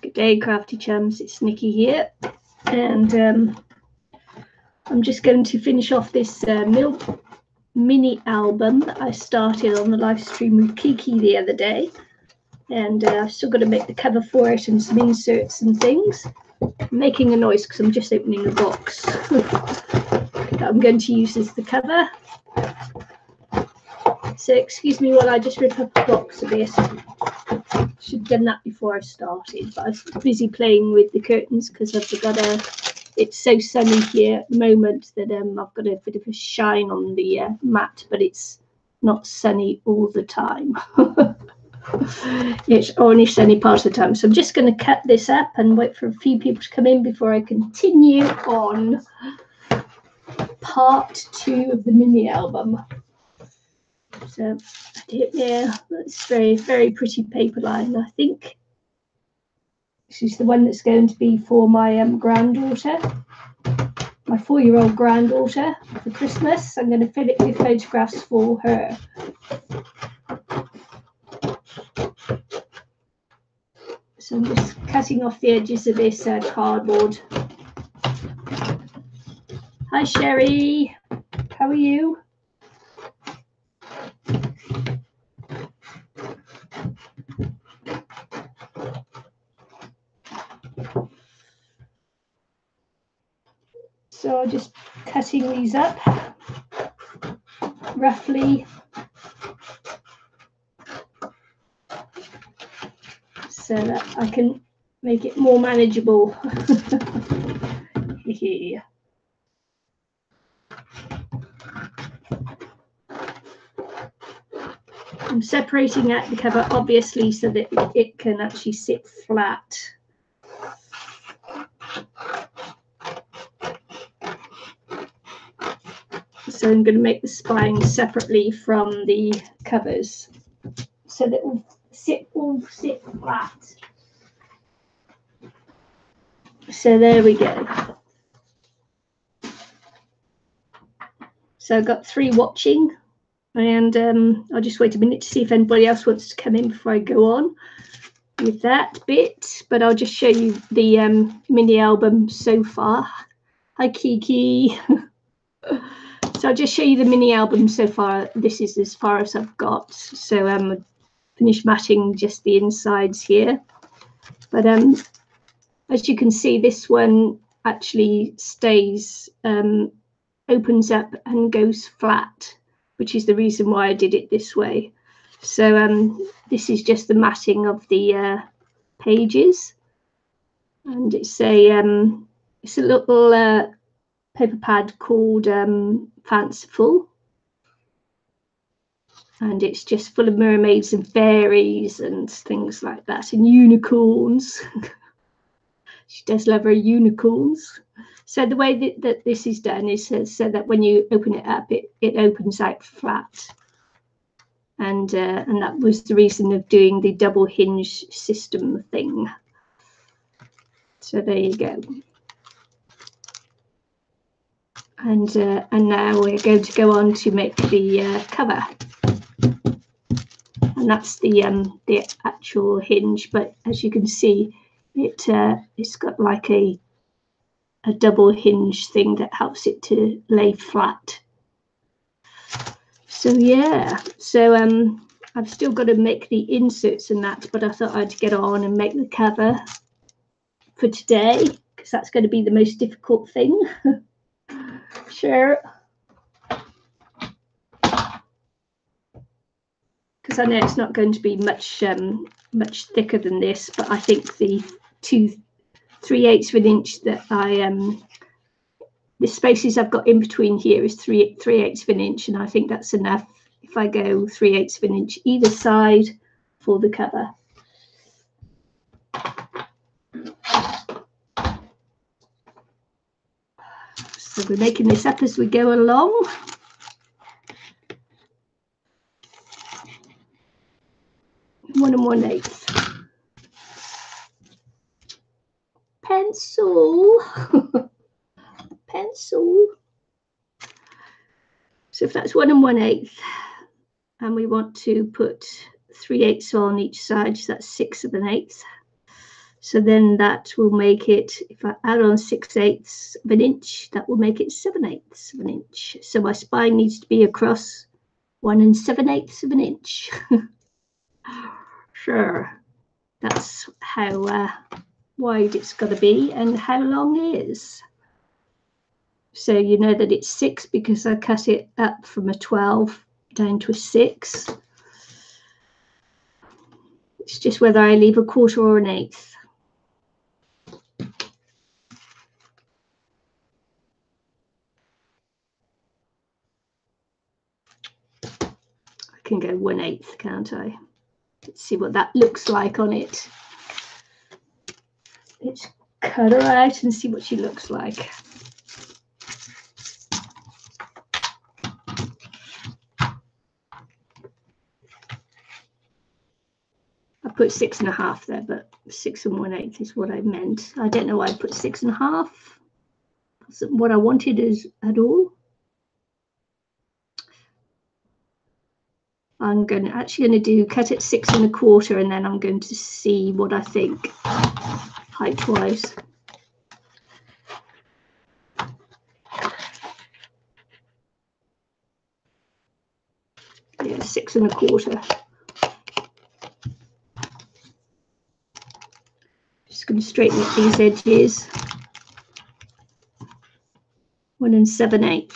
Good day, crafty chums. It's Nikki here, and I'm just going to finish off this mini album that I started on the live stream with Kiki the other day, and I've still got to make the cover for it and some inserts and things. I'm making a noise because I'm just opening the box that I'm going to use as the cover. So excuse me while I just rip up the box a bit. Should have done that before I started, but I was busy playing with the curtains because I've got it's so sunny here at the moment that I've got a bit of a shine on the mat, but it's not sunny all the time. It's only sunny part of the time. So I'm just going to cut this up and wait for a few people to come in before I continue on part 2 of the mini album. So I did there. That's very, very pretty paper line. I think this is the one that's going to be for my granddaughter, my 4-year-old granddaughter, for Christmas. I'm going to fill it with photographs for her. So I'm just cutting off the edges of this cardboard. Hi, Sherry. How are you? So I'm just cutting these up roughly so that I can make it more manageable. I'm separating out the cover obviously so that it can actually sit flat. So I'm going to make the spine separately from the covers so that it will all sit flat. So there we go. So I've got 3 watching, and I'll just wait a minute to see if anybody else wants to come in before I go on with that bit. But I'll just show you the mini album so far. Hi, Kiki. So I'll just show you the mini album so far. This is as far as I've got. So finished matting just the insides here. But as you can see, this one actually stays, opens up and goes flat, which is the reason why I did it this way. So this is just the matting of the pages. And it's a little paper pad called Fanciful, and it's just full of mermaids and fairies and things like that, and unicorns. She does love her unicorns. So the way that this is done is so that when you open it up, it opens out flat, and that was the reason of doing the double hinge system thing. So there you go. And now we're going to go on to make the cover, and that's the actual hinge. But as you can see, it's got like a double hinge thing that helps it to lay flat. So yeah, so I've still got to make the inserts and that, but I thought I'd get on and make the cover for today because that's going to be the most difficult thing. Sure. Because I know it's not going to be much much thicker than this, but I think the 3/8 of an inch that the spaces I've got in between here is 3/8 of an inch, and I think that's enough if I go 3/8 of an inch either side for the cover. So we're making this up as we go along. One and 1/8. Pencil. Pencil. So if that's 1 and 1/8, and we want to put 3/8 on each side, so that's 6 1/8. So then that will make it, if I add on 6/8 of an inch, that will make it 7/8 of an inch. So my spine needs to be across 1 7/8 of an inch. Sure, that's how wide it's got to be and how long it is. So you know that it's 6 because I cut it up from a 12 down to a 6. It's just whether I leave a 1/4 or an 1/8. I can go 1/8, can't I? Let's see what that looks like on it. Let's cut her out and see what she looks like. I put 6 1/2 there, but 6 1/8 is what I meant. I don't know why I put 6 1/2. Wasn't what I wanted is at all. I'm actually going to cut it 6 1/4, and then I'm going to see what I think height-wise. Yeah, 6 1/4. Just going to straighten up these edges. 1 7/8.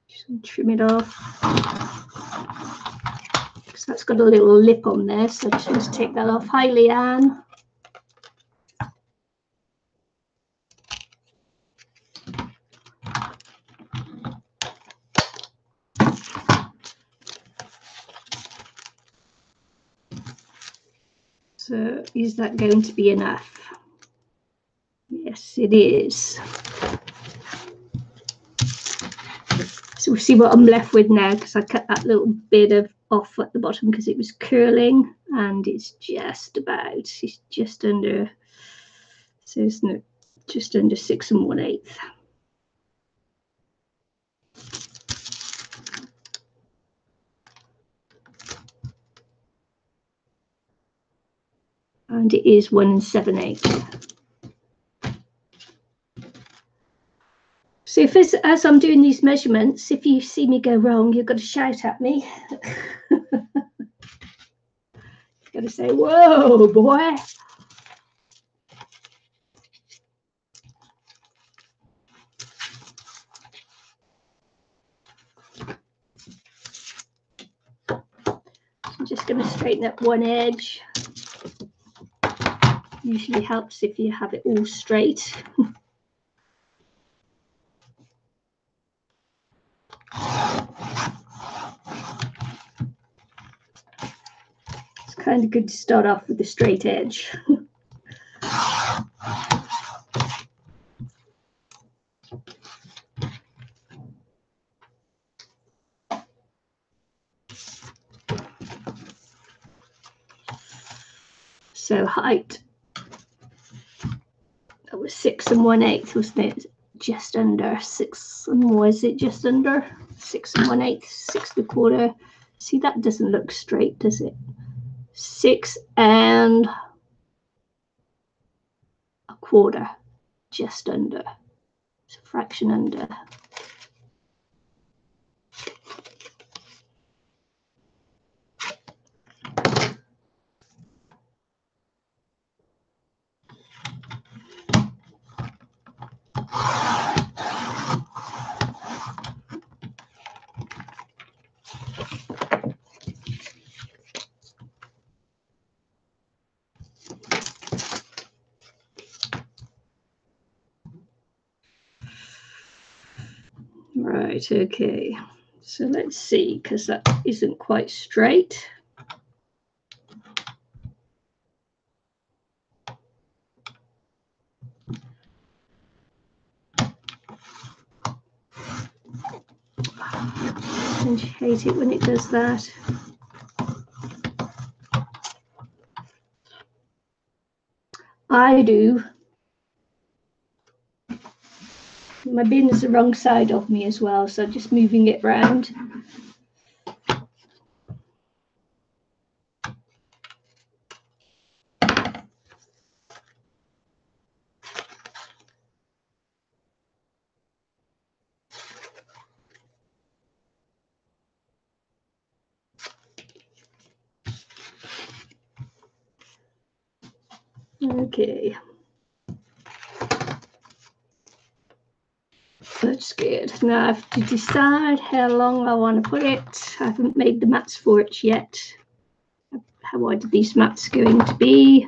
Just trim it off. Because that's got a little lip on there, so I just want to take that off. Hi, Leanne. So is that going to be enough? Yes, it is. So we'll see what I'm left with now, because I cut that little bit off at the bottom because it was curling, and it's just about, it's just under, so it's not, just under 6 1/8. And it is 1 7/8. So if as I'm doing these measurements, if you see me go wrong, you've got to shout at me. You've got to say, whoa, boy. I'm just going to straighten up one edge. Usually helps if you have it all straight. It's kind of good to start off with a straight edge. So height, that was 6 1/8, wasn't it? Just under 6, and was it just under 6 1/8, 6 1/4? See, that doesn't look straight, does it? 6 1/4, just under. It's a fraction under. Right, okay. So let's see, because that isn't quite straight. Don't you hate it when it does that? I do. My bin's the wrong side of me as well, so just moving it round. Okay. That's good. Now I have to decide how long I want to put it. I haven't made the mats for it yet. How wide are these mats going to be?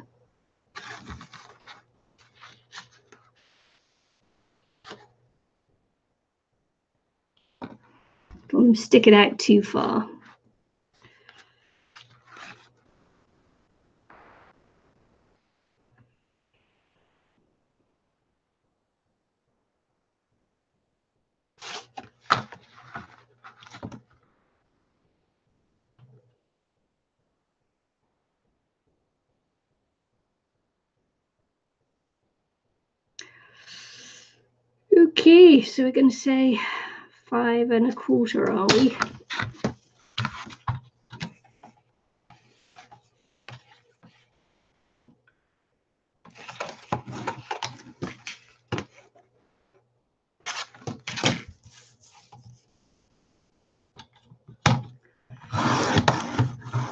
I'm sticking out too far. Okay, so we're going to say 5 1/4, are we?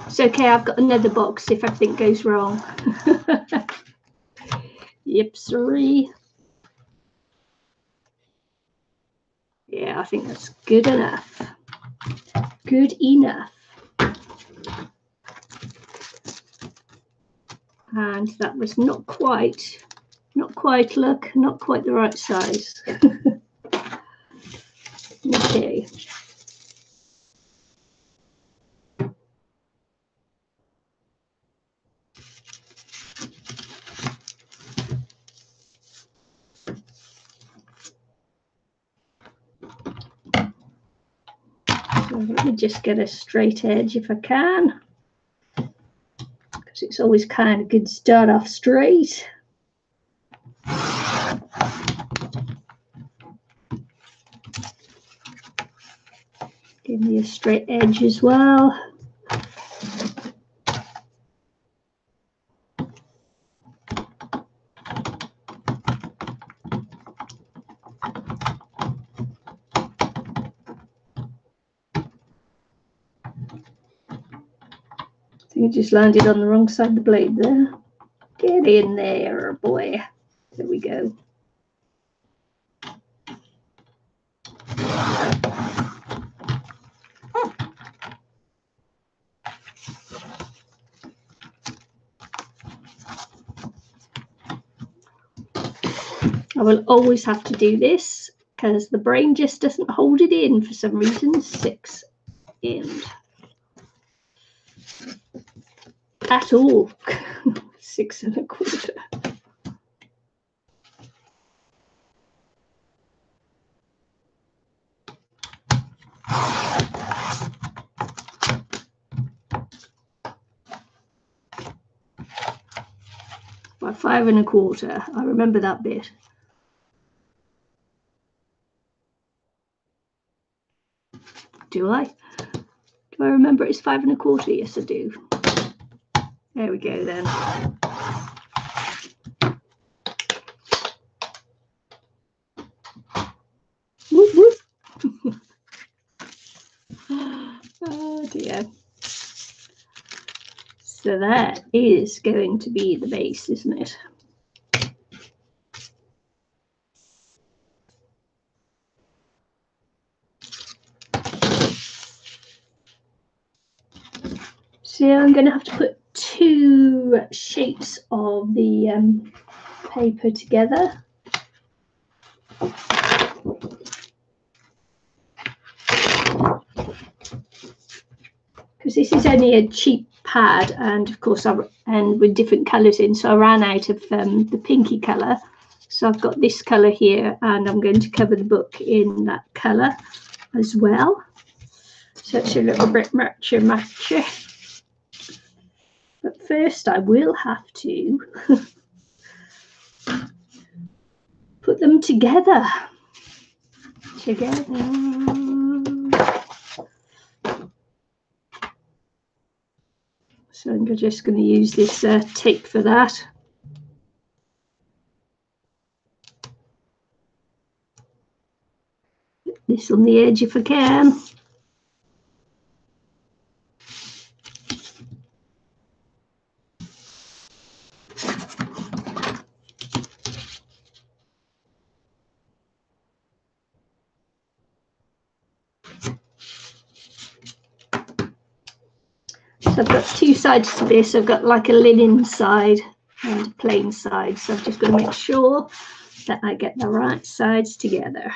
It's okay, I've got another box if everything goes wrong. Yep, sorry. Yeah, I think that's good enough. Good enough. And that was not quite, look, not quite the right size. Okay. So let me just get a straight edge if I can, because it's always kind of good to start off straight. Give me a straight edge as well. I think it just landed on the wrong side of the blade there. Get in there, boy. There we go. I will always have to do this because the brain just doesn't hold it in for some reason. 6 end. At all. 6 1/4. By 5 1/4. I remember that bit. Do I? Do I remember it's 5 1/4? Yes, I do. There we go then. Whoop, whoop. Oh dear. So that is going to be the base, isn't it? So I'm going to have to put 2 sheets of the paper together. Because this is only a cheap pad, and of course and with different colours in, so I ran out of the pinky colour. So I've got this colour here, and I'm going to cover the book in that colour as well. So it's a little bit matchy. But first I will have to them together. So I'm just going to use this tape for that. This on the edge if I can. So I've got two sides to this. I've got like a linen side and a plain side. So I've just got to make sure that I get the right sides together.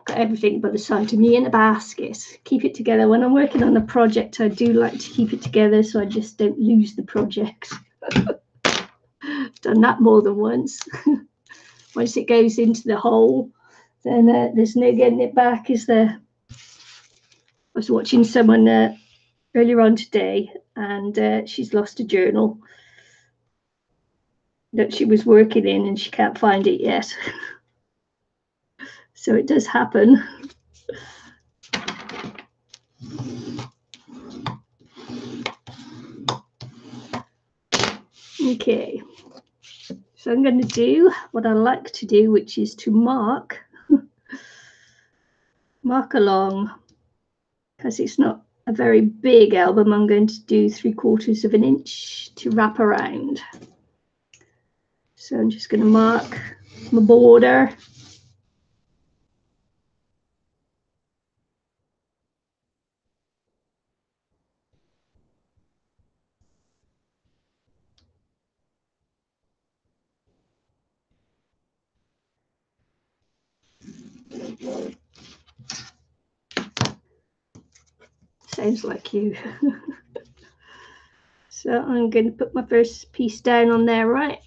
Got everything by the side of me in a basket. Keep it together. When I'm working on a project, I do like to keep it together so I just don't lose the project. Done that more than once. Once it goes into the hole, then there's no getting it back, is there? I was watching someone earlier on today, and she's lost a journal that she was working in, and she can't find it yet. So it does happen. Okay. So I'm going to do what I like to do, which is to mark along, because it's not a very big album. I'm going to do 3/4 of an inch to wrap around. So I'm just going to mark my border. Sounds like you. So I'm going to put my first piece down on there, right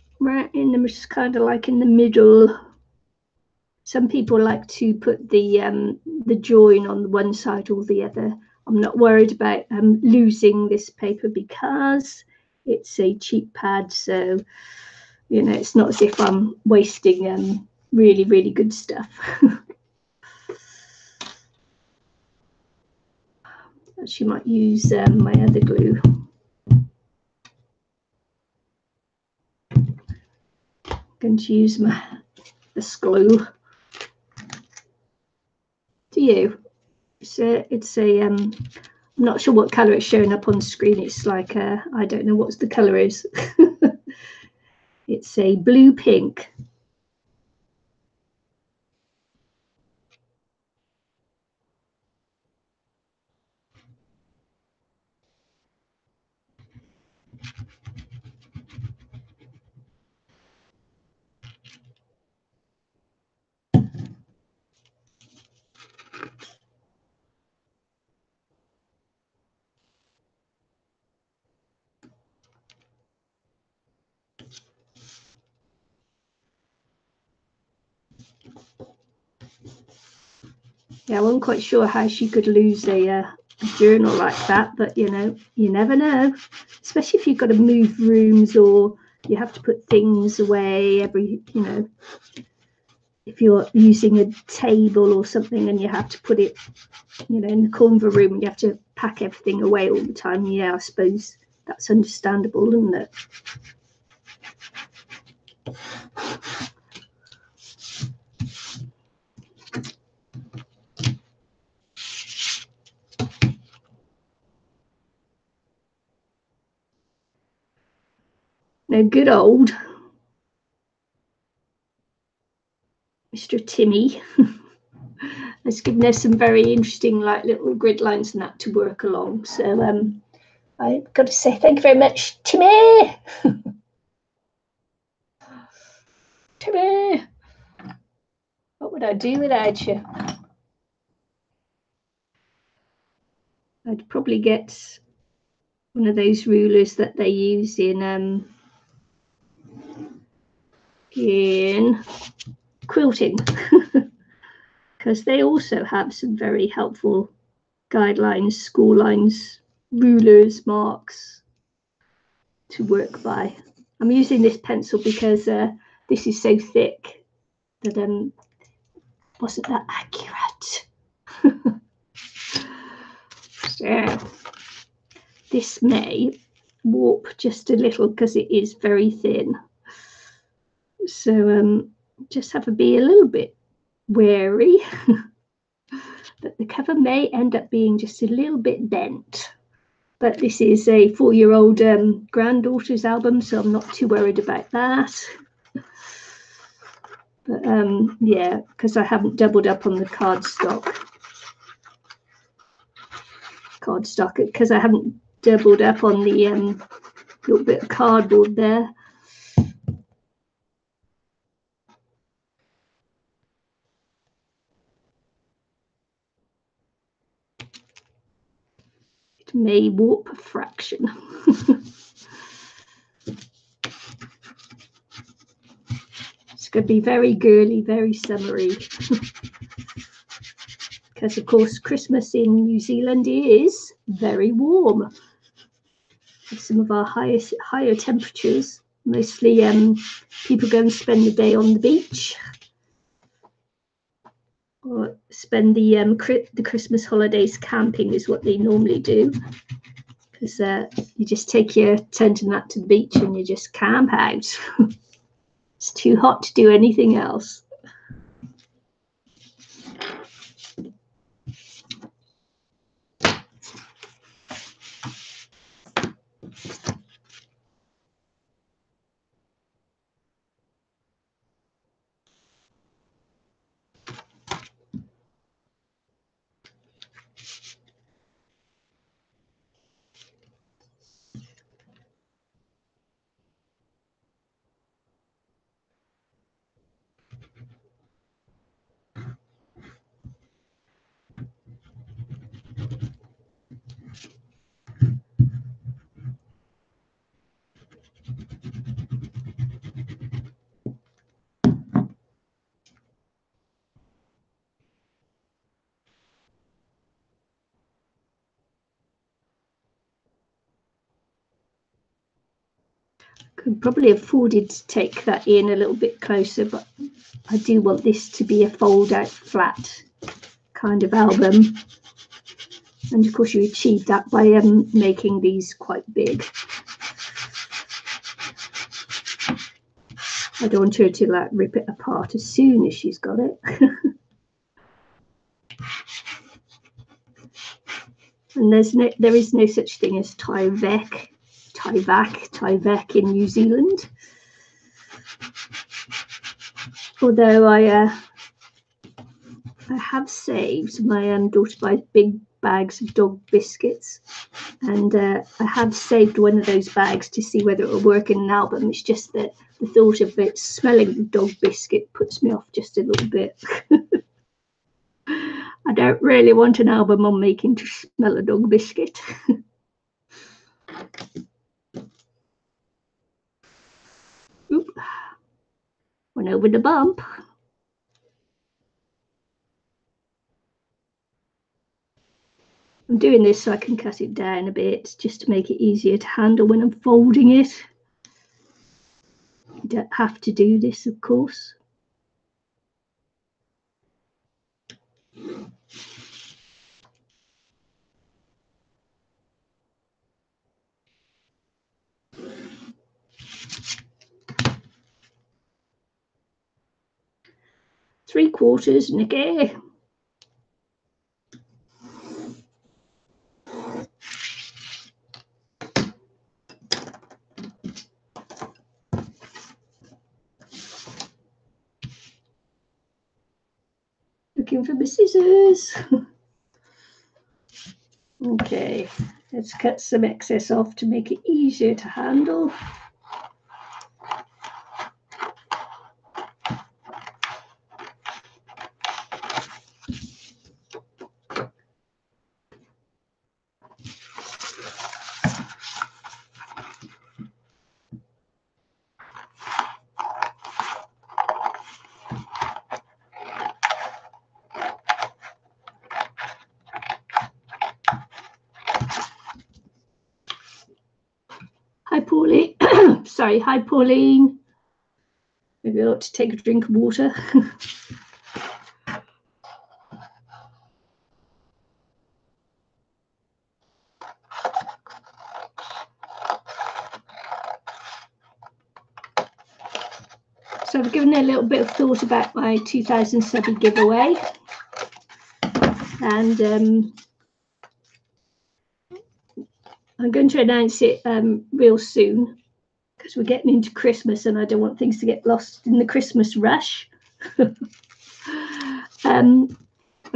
in the, just kind of like in the middle. Some people like to put the join on one side or the other. I'm not worried about losing this paper because it's a cheap pad, so you know it's not as if I'm wasting really, really good stuff. She might use my other glue. I'm going to use this glue. Do you? It's a I'm not sure what color it's showing up on screen. It's like I don't know what the color is. It's a blue pink. Yeah, I wasn't quite sure how she could lose a journal like that, but you know, you never know, especially if you've got to move rooms or you have to put things away every, you know, if you're using a table or something and you have to put it, you know, in the corner of a room and you have to pack everything away all the time. Yeah, I suppose that's understandable, isn't it? Now, good old Mr. Timmy has given us some very interesting, like little grid lines and that to work along. So I've got to say thank you very much, Timmy. Timmy, what would I do without you? I'd probably get one of those rulers that they use in quilting, because they also have some very helpful guidelines, school lines rulers, marks to work by. I'm using this pencil because this is so thick that wasn't that accurate. So this may warp just a little because it is very thin. So just have to be a little bit wary that the cover may end up being just a little bit bent. But this is a 4-year-old granddaughter's album, so I'm not too worried about that. But yeah, because I haven't doubled up on the cardstock, because I haven't doubled up on the little bit of cardboard there. It may warp a fraction. It's going to be very girly, very summery. Because, of course, Christmas in New Zealand is very warm. Some of our higher temperatures. Mostly people go and spend the day on the beach, or spend the Christmas holidays camping is what they normally do. Because you just take your tent and that to the beach and you just camp out. It's too hot to do anything else. Could probably afforded to take that in a little bit closer, but I do want this to be a fold-out flat kind of album. And of course you achieve that by making these quite big. I don't want her to like rip it apart as soon as she's got it. And there is no such thing as Tyvek in New Zealand. Although I have saved, my daughter buys big bags of dog biscuits, and I have saved one of those bags to see whether it will work in an album. It's just that the thought of it smelling the dog biscuit puts me off just a little bit. I don't really want an album on making to smell a dog biscuit. Oop. Went over the bump. I'm doing this so I can cut it down a bit, just to make it easier to handle when I'm folding it. You don't have to do this, of course. Three-quarters, Nikki. Looking for my scissors. Okay, let's cut some excess off to make it easier to handle. sorry. Hi, Pauline. Maybe I ought to take a drink of water. So I've given a little bit of thought about my 2000 subby giveaway, and I'm going to announce it real soon, because we're getting into Christmas and I don't want things to get lost in the Christmas rush. But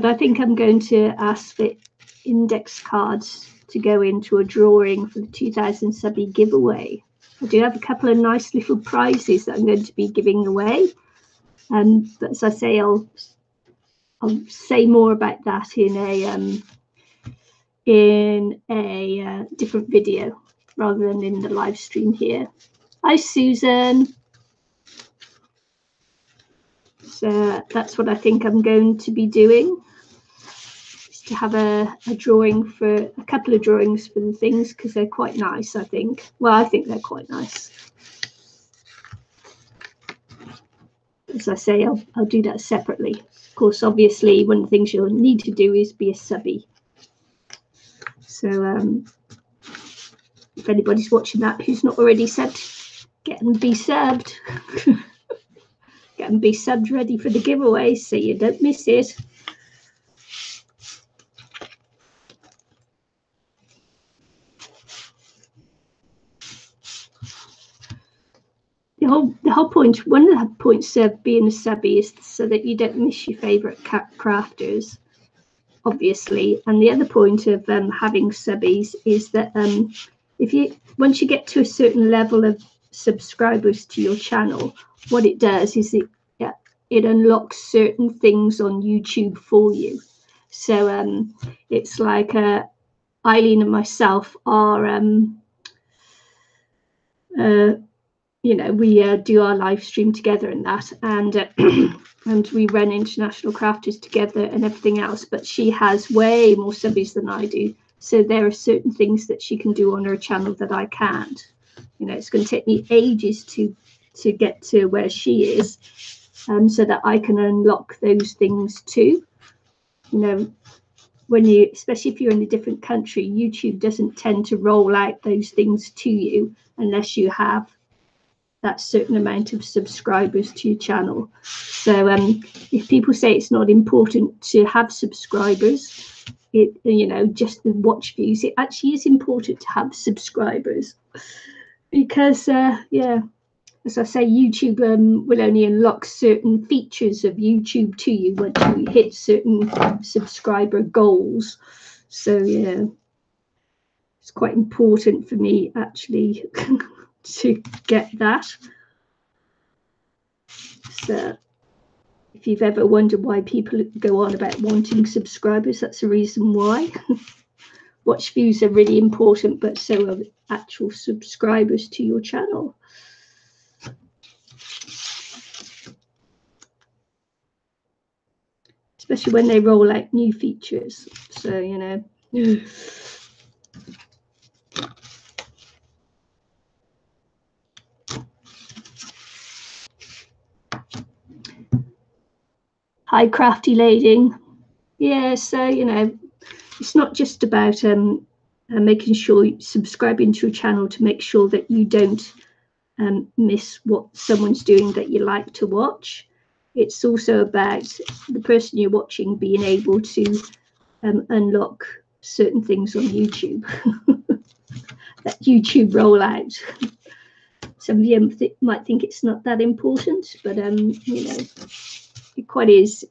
I think I'm going to ask the index cards to go into a drawing for the 2000 subby giveaway. I do have a couple of nice little prizes that I'm going to be giving away. But as I say, I'll say more about that in a different video rather than in the live stream here. Hi, Susan. So that's what I think I'm going to be doing, is to have a drawing for a couple of drawings for the things, because they're quite nice, I think. Well, I think they're quite nice. As I say, I'll do that separately. Of course, obviously, one of the things you'll need to do is be a subby. So if anybody's watching that who's not already subbed, get and be subbed. Get and be subbed ready for the giveaway so you don't miss it. The whole point, one of the points of being a subby is so that you don't miss your favourite crafters, obviously. And the other point of having subbies is that once you get to a certain level of subscribers to your channel, what it does is it unlocks certain things on YouTube for you. So it's like Eileen and myself are you know, we do our live stream together and that, and and we run international crafters together and everything else, but she has way more subbies than I do, so there are certain things that she can do on her channel that I can't. You know, it's going to take me ages to get to where she is, so that I can unlock those things too. You know, when you, especially if you're in a different country, YouTube doesn't tend to roll out those things to you unless you have that certain amount of subscribers to your channel. So if people say it's not important to have subscribers, you know, just the watch views, it actually is important to have subscribers, because yeah, as I say, YouTube will only unlock certain features of YouTube to you once you hit certain subscriber goals. So yeah, it's quite important for me actually to get that. So if you've ever wondered why people go on about wanting subscribers, that's the reason why. Watch views are really important, but so are actual subscribers to your channel. Especially when they roll out new features. So, you know. Hi, Crafty Lady. Yeah, so, you know, it's not just about making sure you're subscribing to a channel to make sure that you don't miss what someone's doing that you like to watch. It's also about the person you're watching being able to unlock certain things on YouTube that YouTube roll out. Some of you might think it's not that important, but you know, it quite is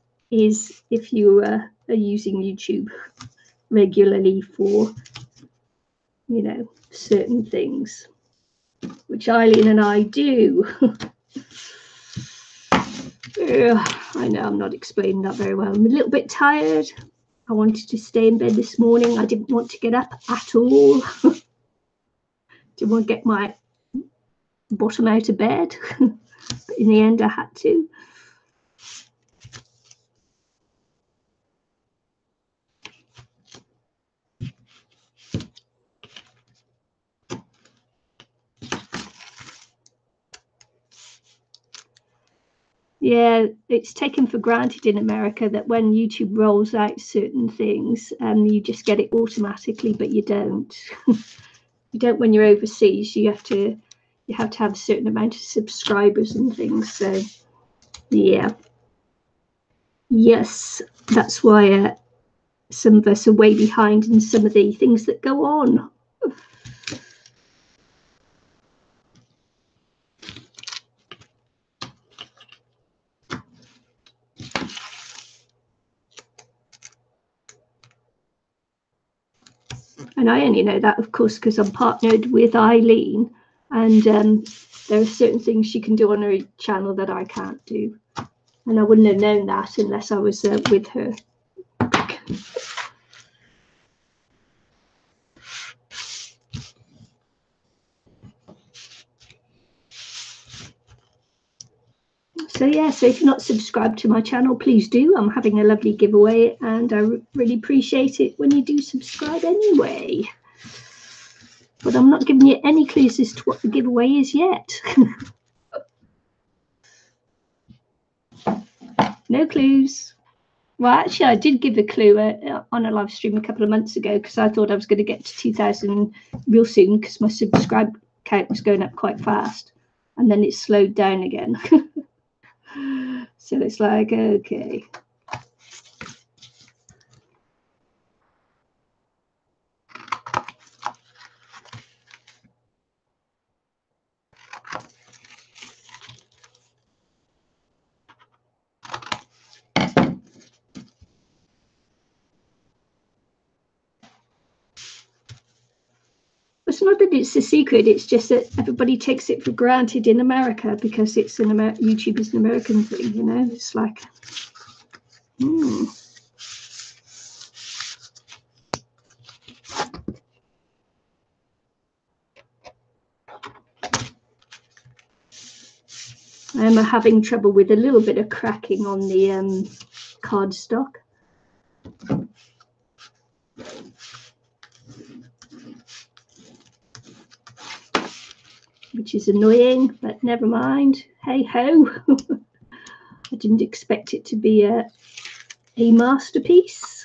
if you are using YouTube regularly for, you know, certain things, which Eileen and I do. I know I'm not explaining that very well. I'm a little bit tired. I wanted to stay in bed this morning. I didn't want to get up at all. Didn't want to get my bottom out of bed. But in the end, I had to. Yeah, it's taken for granted in America that when YouTube rolls out certain things, you just get it automatically, but you don't. You don't when you're overseas. You have to have a certain amount of subscribers and things. So, yeah, yes, that's why some of us are way behind in some of the things that go on. And I only know that, of course, because I'm partnered with Eileen, and there are certain things she can do on her channel that I can't do. And I wouldn't have known that unless I was with her. So yeah, so if you're not subscribed to my channel, please do. I'm having a lovely giveaway, and I really appreciate it when you do subscribe anyway. But I'm not giving you any clues as to what the giveaway is yet. No clues. Well, actually, I did give a clue on a live stream a couple of months ago, because I thought I was going to get to 2,000 real soon, because my subscribe count was going up quite fast, and then it slowed down again. So it's like, okay. It's not that it's a secret, it's just that everybody takes it for granted in America, because it's YouTube is an American thing, you know. It's like, I'm having trouble with a little bit of cracking on the cardstock. Which is annoying, but never mind. Hey ho. I didn't expect it to be a masterpiece.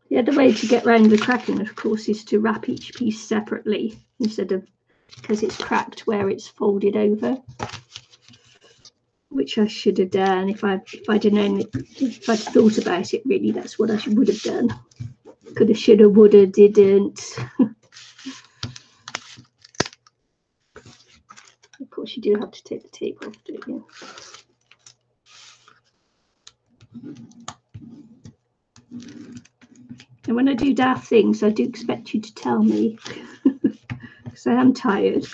The other way to get around the cracking, of course, is to wrap each piece separately, instead of, because it's cracked where it's folded over, which I should have done if I'd known, if I'd thought about it. Really, that's what I would have done. Coulda, shoulda, woulda, didn't. Of course, you do have to take the tape off, don't you? And when I do daft things, I do expect you to tell me, because I am tired.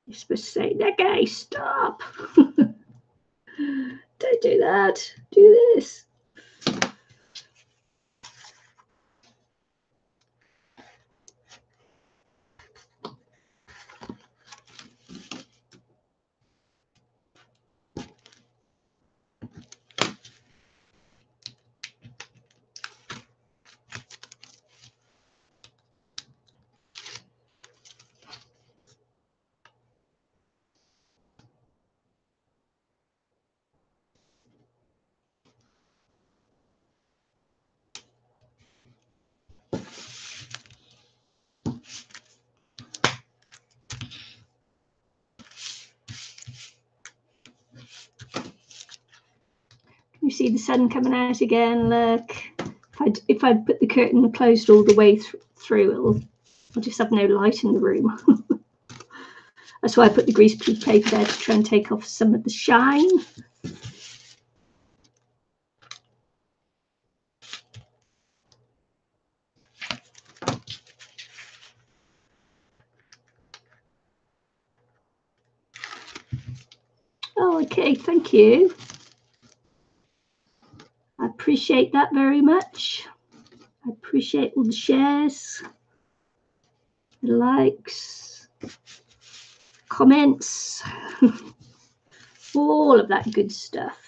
You're supposed to say, that guy, stop. Don't do that. Do this. You see the sun coming out again. Look, if I put the curtain closed all the way through, I'll just have no light in the room. That's why I put the greaseproof paper there, to try and take off some of the shine. Okay, thank you. I appreciate that very much. I appreciate all the shares, the likes, comments, all of that good stuff.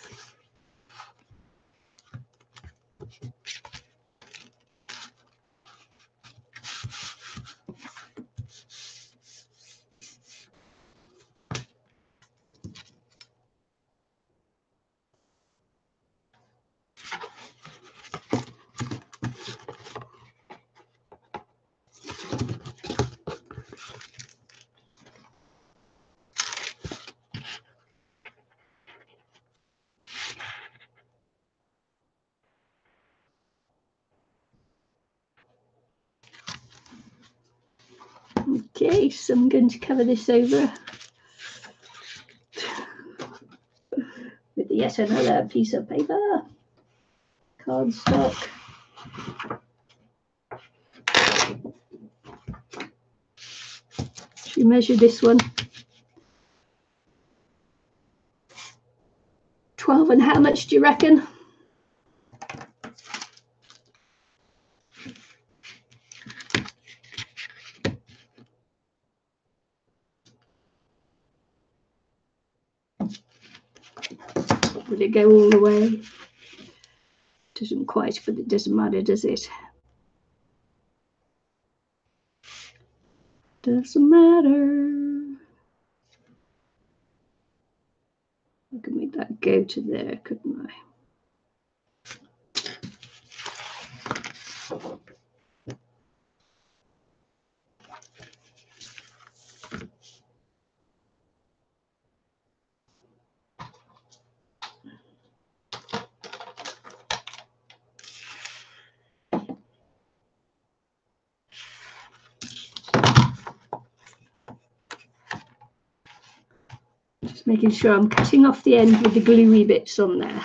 Okay, so I'm going to cover this over with yet another piece of paper, cardstock. Should we measure this one? 12, and how much do you reckon? Would it go all the way? Doesn't quite, but it doesn't matter, does it? Doesn't matter. I could make that go to there, couldn't I? Just making sure I'm cutting off the end with the gluey bits on there.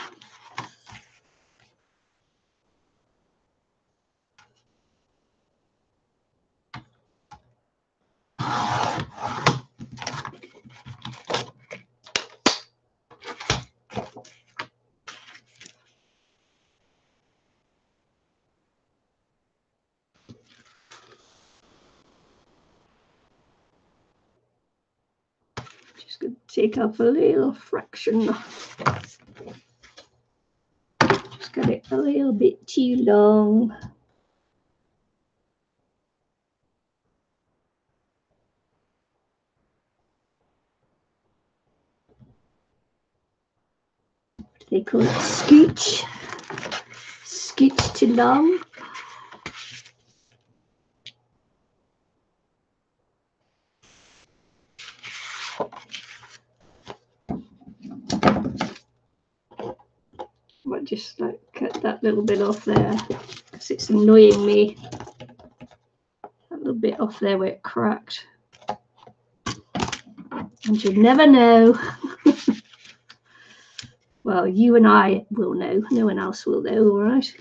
Just going to take off a little fraction. Just got it a little bit too long. They call it scooch. Scooch too long. Might just like cut that little bit off there because it's annoying me. That little bit off there where it cracked. And you never know. Well, you and I will know. No one else will know, all right?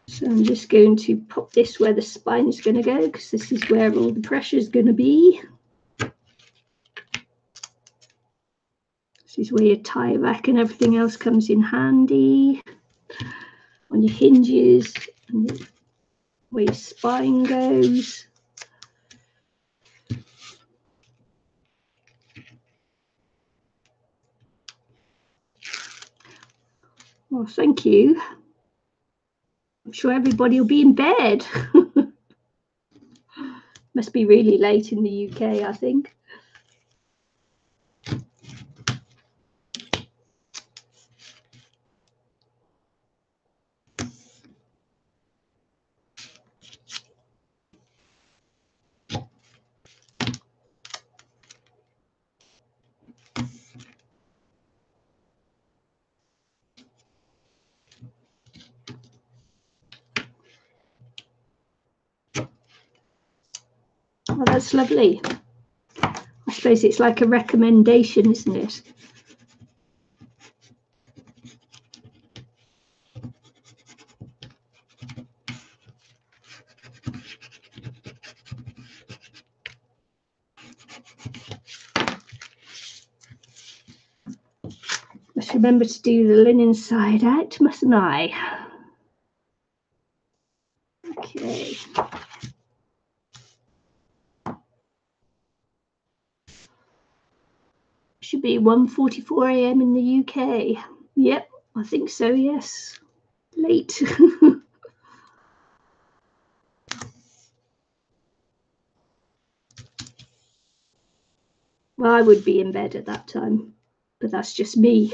So I'm just going to pop this where the spine is going to go because this is where all the pressure is going to be. This is where your tie back and everything else comes in handy. On your hinges, and where your spine goes. Well, thank you. I'm sure everybody will be in bed. Must be really late in the UK, I think. Oh, that's lovely. I suppose it's like a recommendation, isn't it? Must remember to do the linen side out, mustn't I? Okay. Should be 1:44 a.m. in the UK. Yep, I think so, yes. Late. Well, I would be in bed at that time, but that's just me.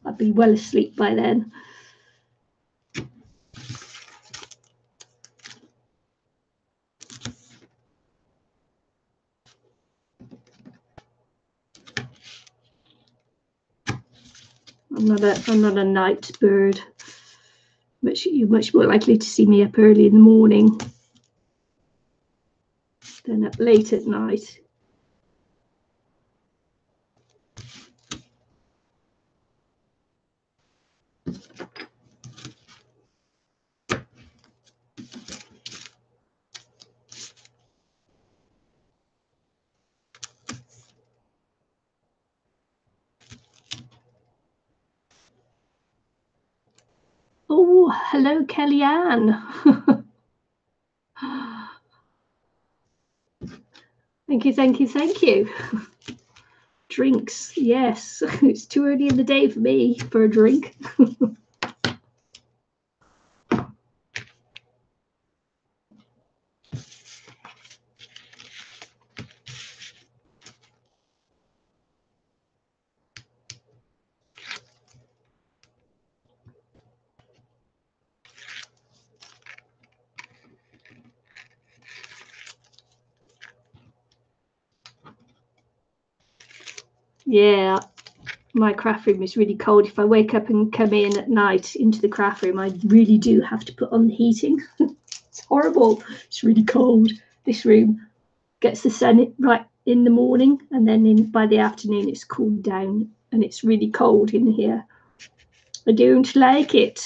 I'd be well asleep by then. I'm not a night bird. You're much more likely to see me up early in the morning than up late at night. Oh, hello, Kellyanne. Thank you, thank you, thank you. Drinks, yes. It's too early in the day for me for a drink. Yeah, my craft room is really cold. If I wake up and come in at night into the craft room, I really do have to put on the heating. It's horrible. It's really cold. This room gets the sun right in the morning, and then by the afternoon it's cooled down and it's really cold in here. I don't like it.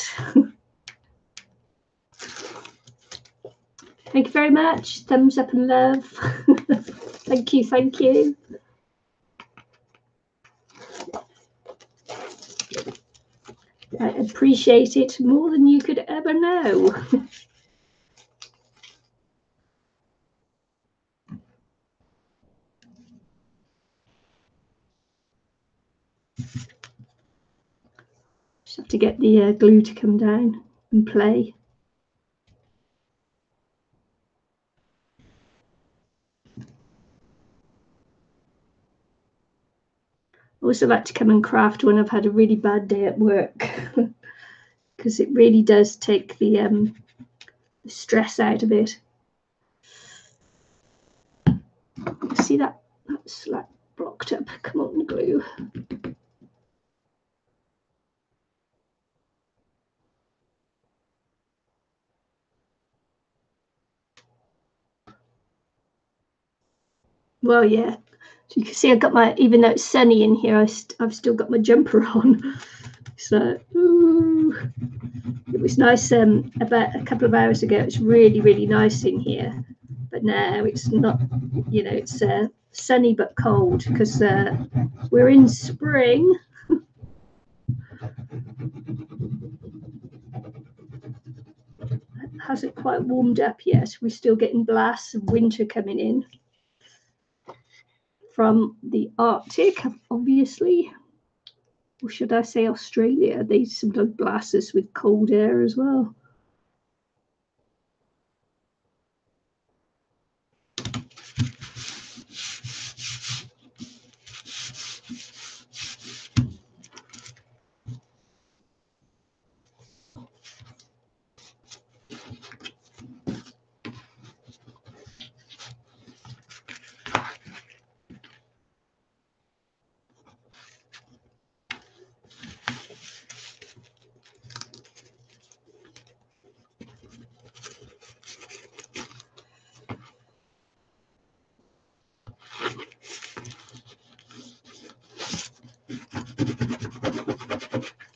Thank you very much. Thumbs up and love. Thank you, thank you. I appreciate it more than you could ever know. Just have to get the glue to come down and play. I also like to come and craft when I've had a really bad day at work, because it really does take the stress out of it. See that? That's like blocked up. Come on, glue. Well, yeah. So you can see I've got my, even though it's sunny in here, I've still got my jumper on. So ooh, it was nice about a couple of hours ago. It's really, really nice in here. But now it's not, you know, it's sunny but cold because we're in spring. It hasn't quite warmed up yet. We're still getting blasts of winter coming in from the Arctic, obviously. Or should I say Australia? They sometimes blast us with cold air as well.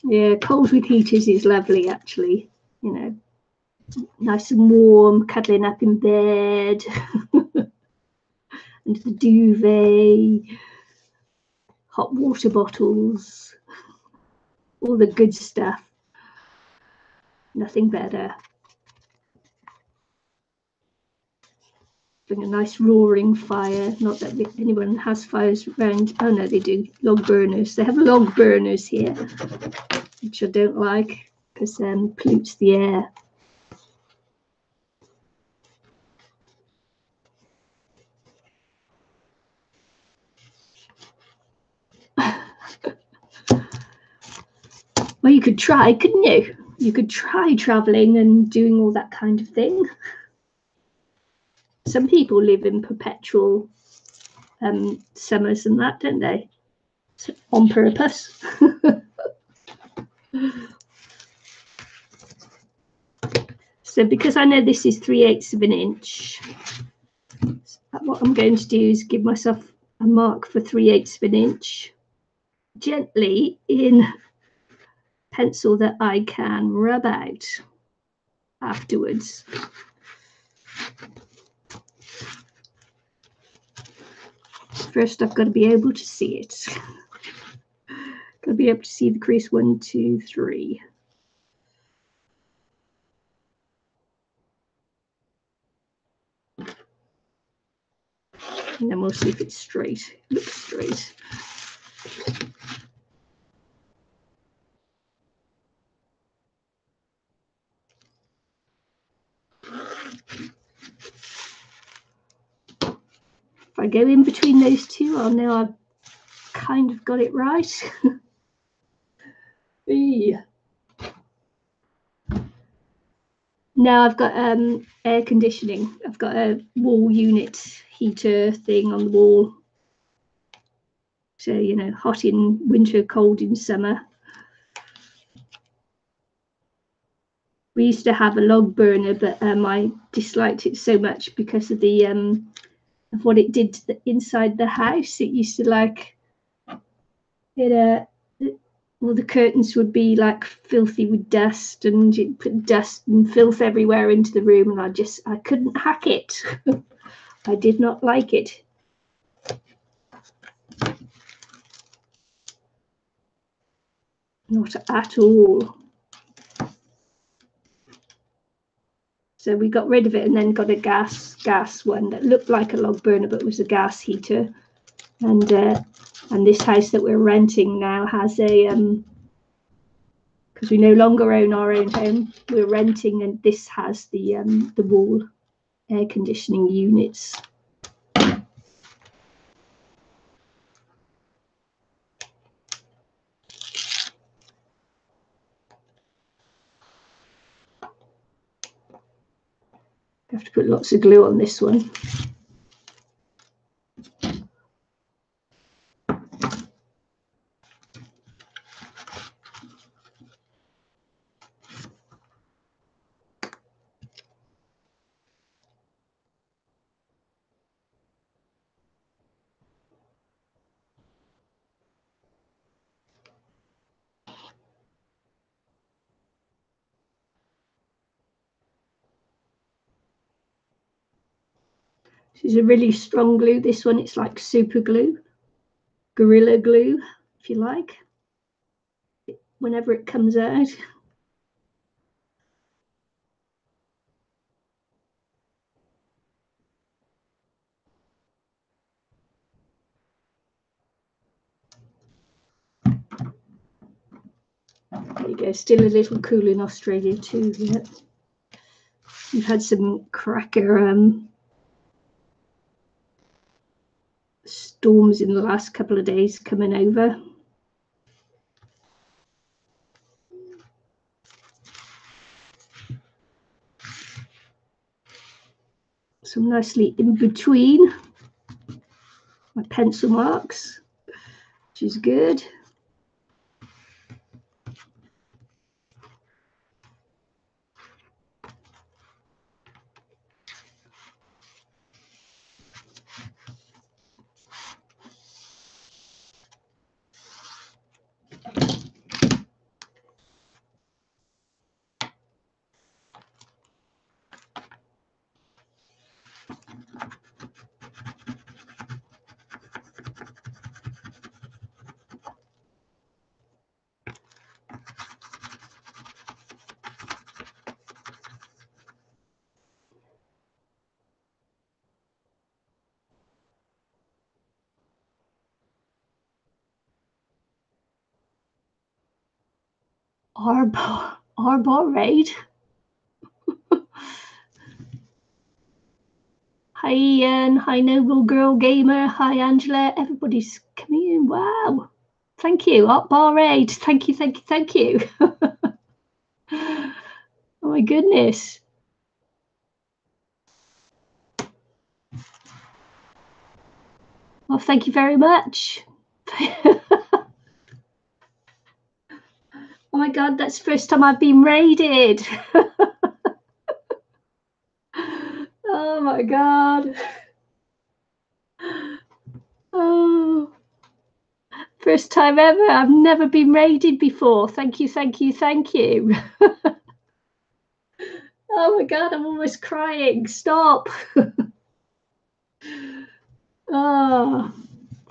Yeah, cold with heaters is lovely, actually. You know, nice and warm, cuddling up in bed, under the duvet, hot water bottles, all the good stuff. Nothing better. Bring a nice roaring fire. Not that anyone has fires around. Oh no, they do. Log burners. They have log burners here, which I don't like because pollutes the air. Well, you could try, couldn't you? You could try traveling and doing all that kind of thing. Some people live in perpetual summers and that, don't they? On purpose. So because I know this is 3/8 of an inch, what I'm going to do is give myself a mark for 3/8 of an inch, gently in pencil that I can rub out afterwards. First, I've got to be able to see it. Got to be able to see the crease 1, 2, 3. And then we'll see if it's straight. It looks straight. If I go in between those two, I'll know I've kind of got it right. Yeah. Now I've got air conditioning. I've got a wall unit heater thing on the wall. So, you know, hot in winter, cold in summer. We used to have a log burner, but I disliked it so much because of the of what it did to the inside the house. It used to like it well, the curtains would be like filthy with dust, and it put dust and filth everywhere into the room, and I couldn't hack it. I did not like it. Not at all. So we got rid of it and then got a gas one that looked like a log burner but was a gas heater. And this house that we're renting now has a because we no longer own our own home, we're renting, and this has the wall air conditioning units. I have to put lots of glue on this one. This is a really strong glue. This one, it's like super glue, Gorilla Glue, if you like, whenever it comes out. There you go, still a little cool in Australia too. Yeah. We've had some cracker storms in the last couple of days coming over. So nicely in between my pencil marks, which is good. Arborade. Hi Ian, hi Noble Girl Gamer, hi Angela, everybody's coming in, wow. Thank you, Arborade, thank you, thank you, thank you. Oh my goodness. Well, thank you very much. Oh my God, that's the first time I've been raided. Oh my God. Oh, first time ever. I've never been raided before. Thank you, thank you, thank you. Oh my God, I'm almost crying. Stop. Oh,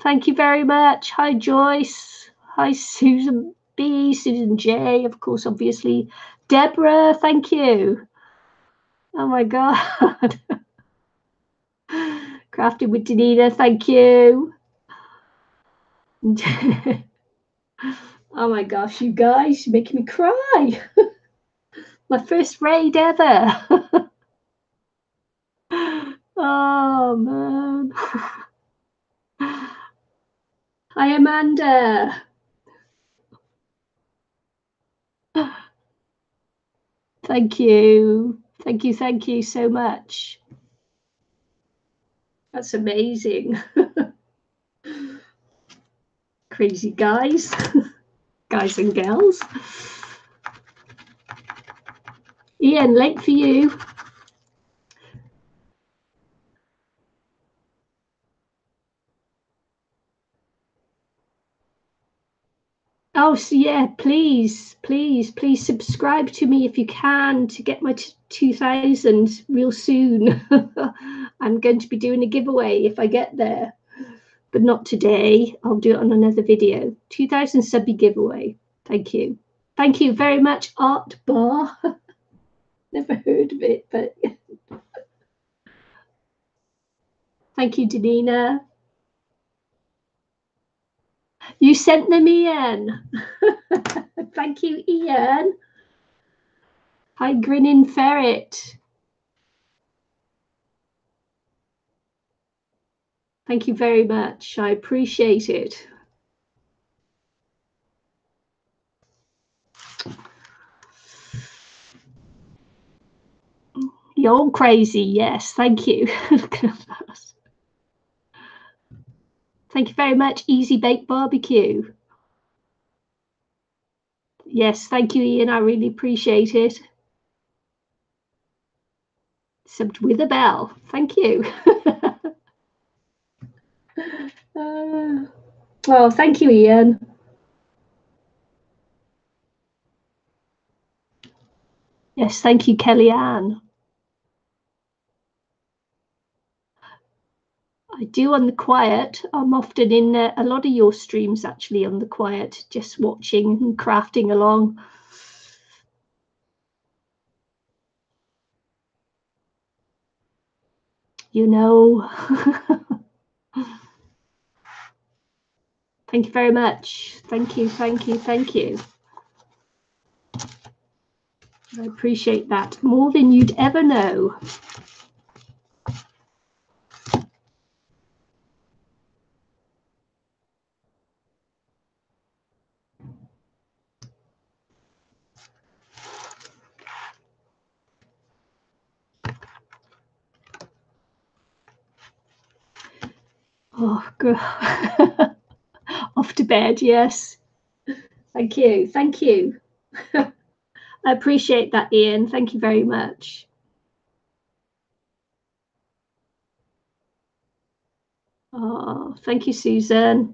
thank you very much. Hi, Joyce. Hi, Susan B, Susan J, of course, obviously. Deborah, thank you. Oh my God. Crafted with Danita, thank you. Oh my gosh, you guys, you're making me cry. My first raid ever. Oh man. Hi Amanda. Thank you. Thank you, thank you so much. That's amazing. Crazy guys. Guys and girls. Ian, late for you. Oh, so yeah, please subscribe to me if you can to get my 2000 real soon. I'm going to be doing a giveaway if I get there, but not today. I'll do it on another video. 2000 subby giveaway. Thank you. Thank you very much, Art Bar. Never heard of it, but thank you, Danina. You sent them, Ian. Thank you, Ian. Hi, Grinning Ferret. Thank you very much. I appreciate it. You're crazy. Yes, thank you. Thank you very much, Easy Bake Barbecue. Yes, thank you, Ian. I really appreciate it. Subbed with a bell. Thank you. Oh, thank you, Ian. Yes, thank you, Kellyanne. I do on the quiet. I'm often in a lot of your streams, actually, on the quiet, just watching and crafting along. You know. Thank you very much. Thank you, thank you, thank you. I appreciate that more than you'd ever know. Oh, good. Off to bed, yes. Thank you, thank you. I appreciate that, Ian. Thank you very much. Oh, thank you, Susan.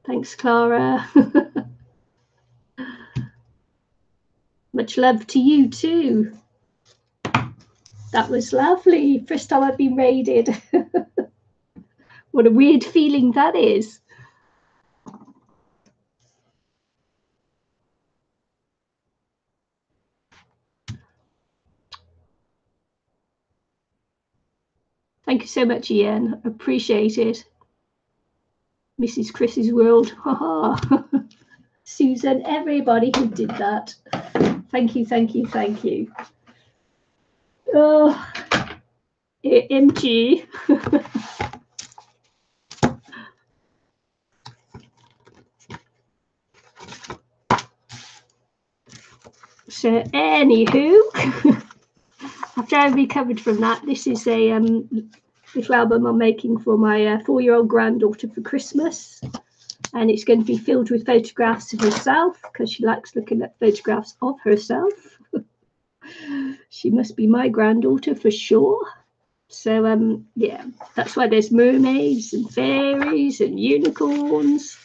Thanks, Clara. Much love to you too. That was lovely. First time I've been raided. What a weird feeling that is. Thank you so much, Ian. Appreciate it. Mrs. Chris's world. Susan, everybody who did that. Thank you, thank you, thank you. Oh, MG. So, anywho, after I recovered from that, this is a little album I'm making for my 4-year-old granddaughter for Christmas. And it's going to be filled with photographs of herself because she likes looking at photographs of herself. She must be my granddaughter for sure. So, yeah, that's why there's mermaids and fairies and unicorns.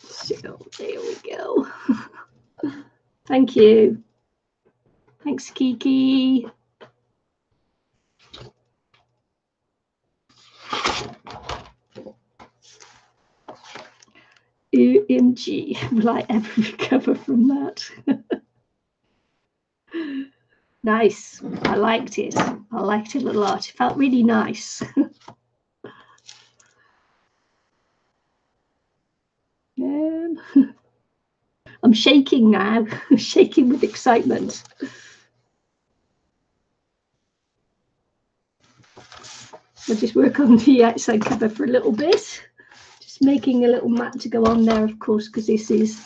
So there we go. Thank you. Thanks, Kiki. OMG, will I ever recover from that? Nice. I liked it. I liked it a lot. It felt really nice. I'm shaking now. I'm shaking with excitement. I'll just work on the outside cover for a little bit. Just making a little mat to go on there, of course, because this is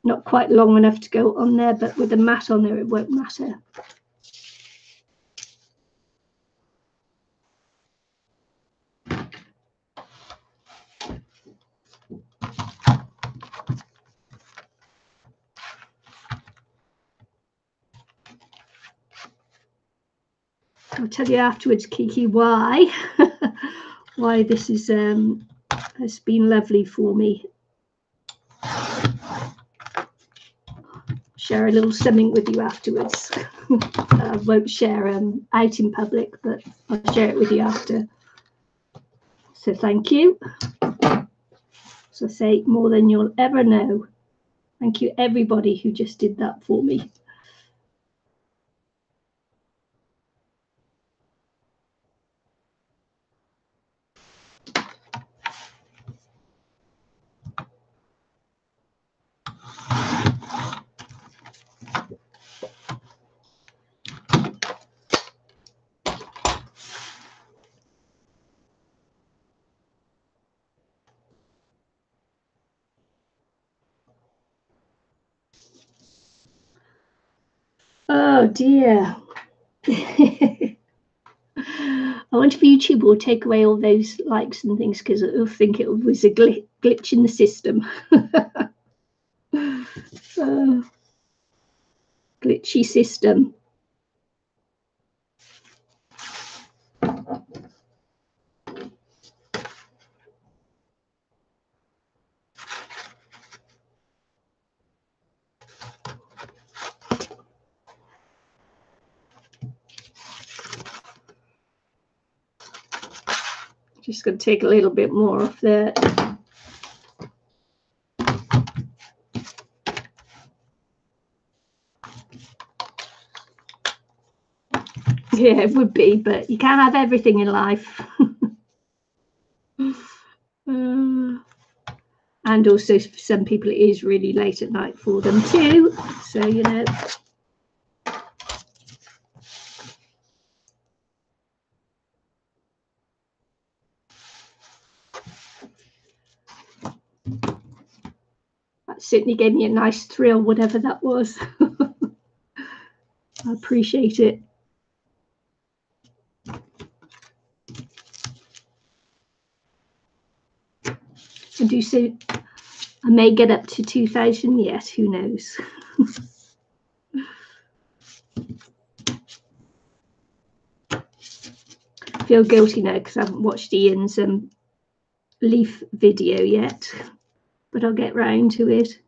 not quite long enough to go on there, but with a mat on there, it won't matter. I'll tell you afterwards, Kiki, why why this is has been lovely for me. Share a little something with you afterwards. I won't share out in public, but I'll share it with you after. So thank you. So I say more than you'll ever know. Thank you, everybody who just did that for me. Oh dear. I wonder if YouTube will take away all those likes and things because it'll think it was a glitch in the system. Glitchy system. Just going to take a little bit more off there. Yeah, it would be, but you can't have everything in life. And also for some people it is really late at night for them too. So, you know. That certainly gave me a nice thrill, whatever that was. I appreciate it. And do so. I may get up to 2,000 yet. Who knows? I feel guilty now because I haven't watched Ian's leaf video yet, but I'll get round to it.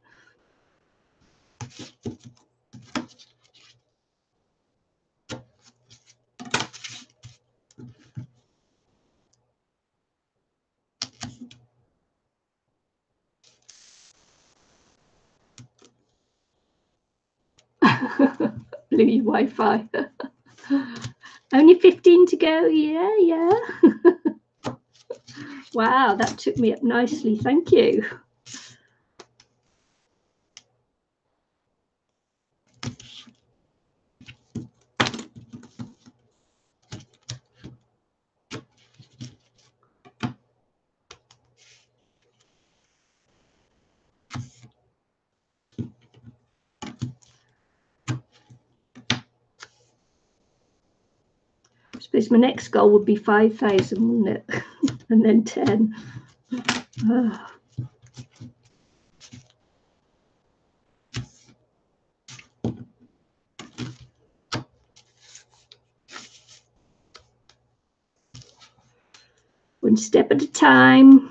Louis Wi-Fi. Only 15 to go. Yeah, yeah. Wow, that took me up nicely. Thank you. I suppose my next goal would be 5,000, wouldn't it? And then 10. Oh. One step at a time.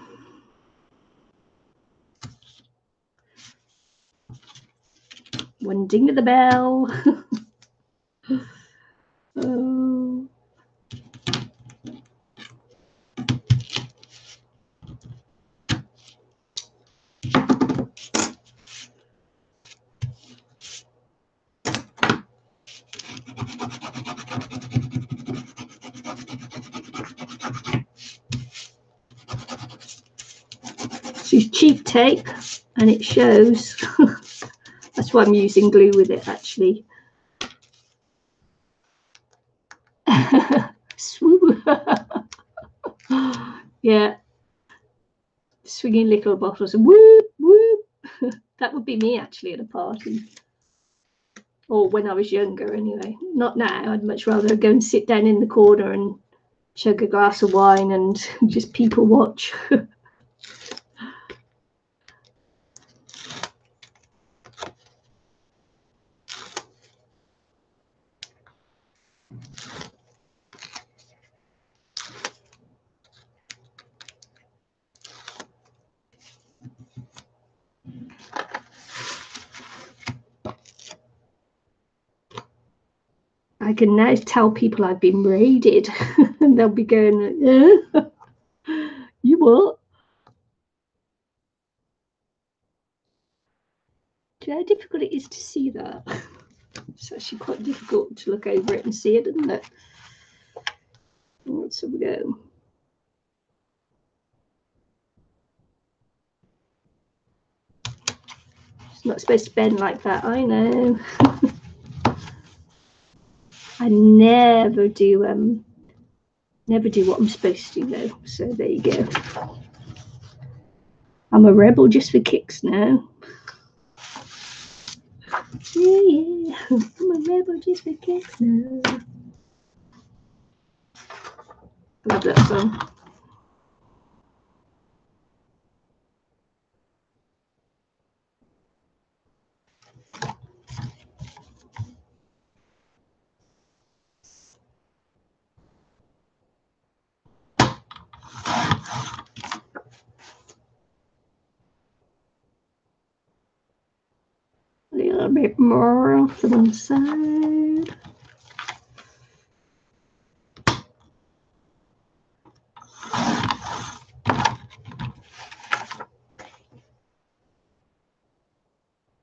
One ding of the bell. Oh. She's cheap tape, and it shows. That's why I'm using glue with it, actually. Swoop. Yeah. Swinging little bottles and whoop, whoop. That would be me, actually, at a party. Or when I was younger, anyway. Not now. I'd much rather go and sit down in the corner and chug a glass of wine and just people watch. I can now tell people I've been raided and they'll be going, you what? Do you know how difficult it is to see that? It's actually quite difficult to look over it and see it, isn't it? Let's have a go. It's not supposed to bend like that, I know. I never do what I'm supposed to though. So there you go. I'm a rebel just for kicks now. Yeah, yeah. I'm a rebel just for kicks now. I love that song. A little bit more off to one side.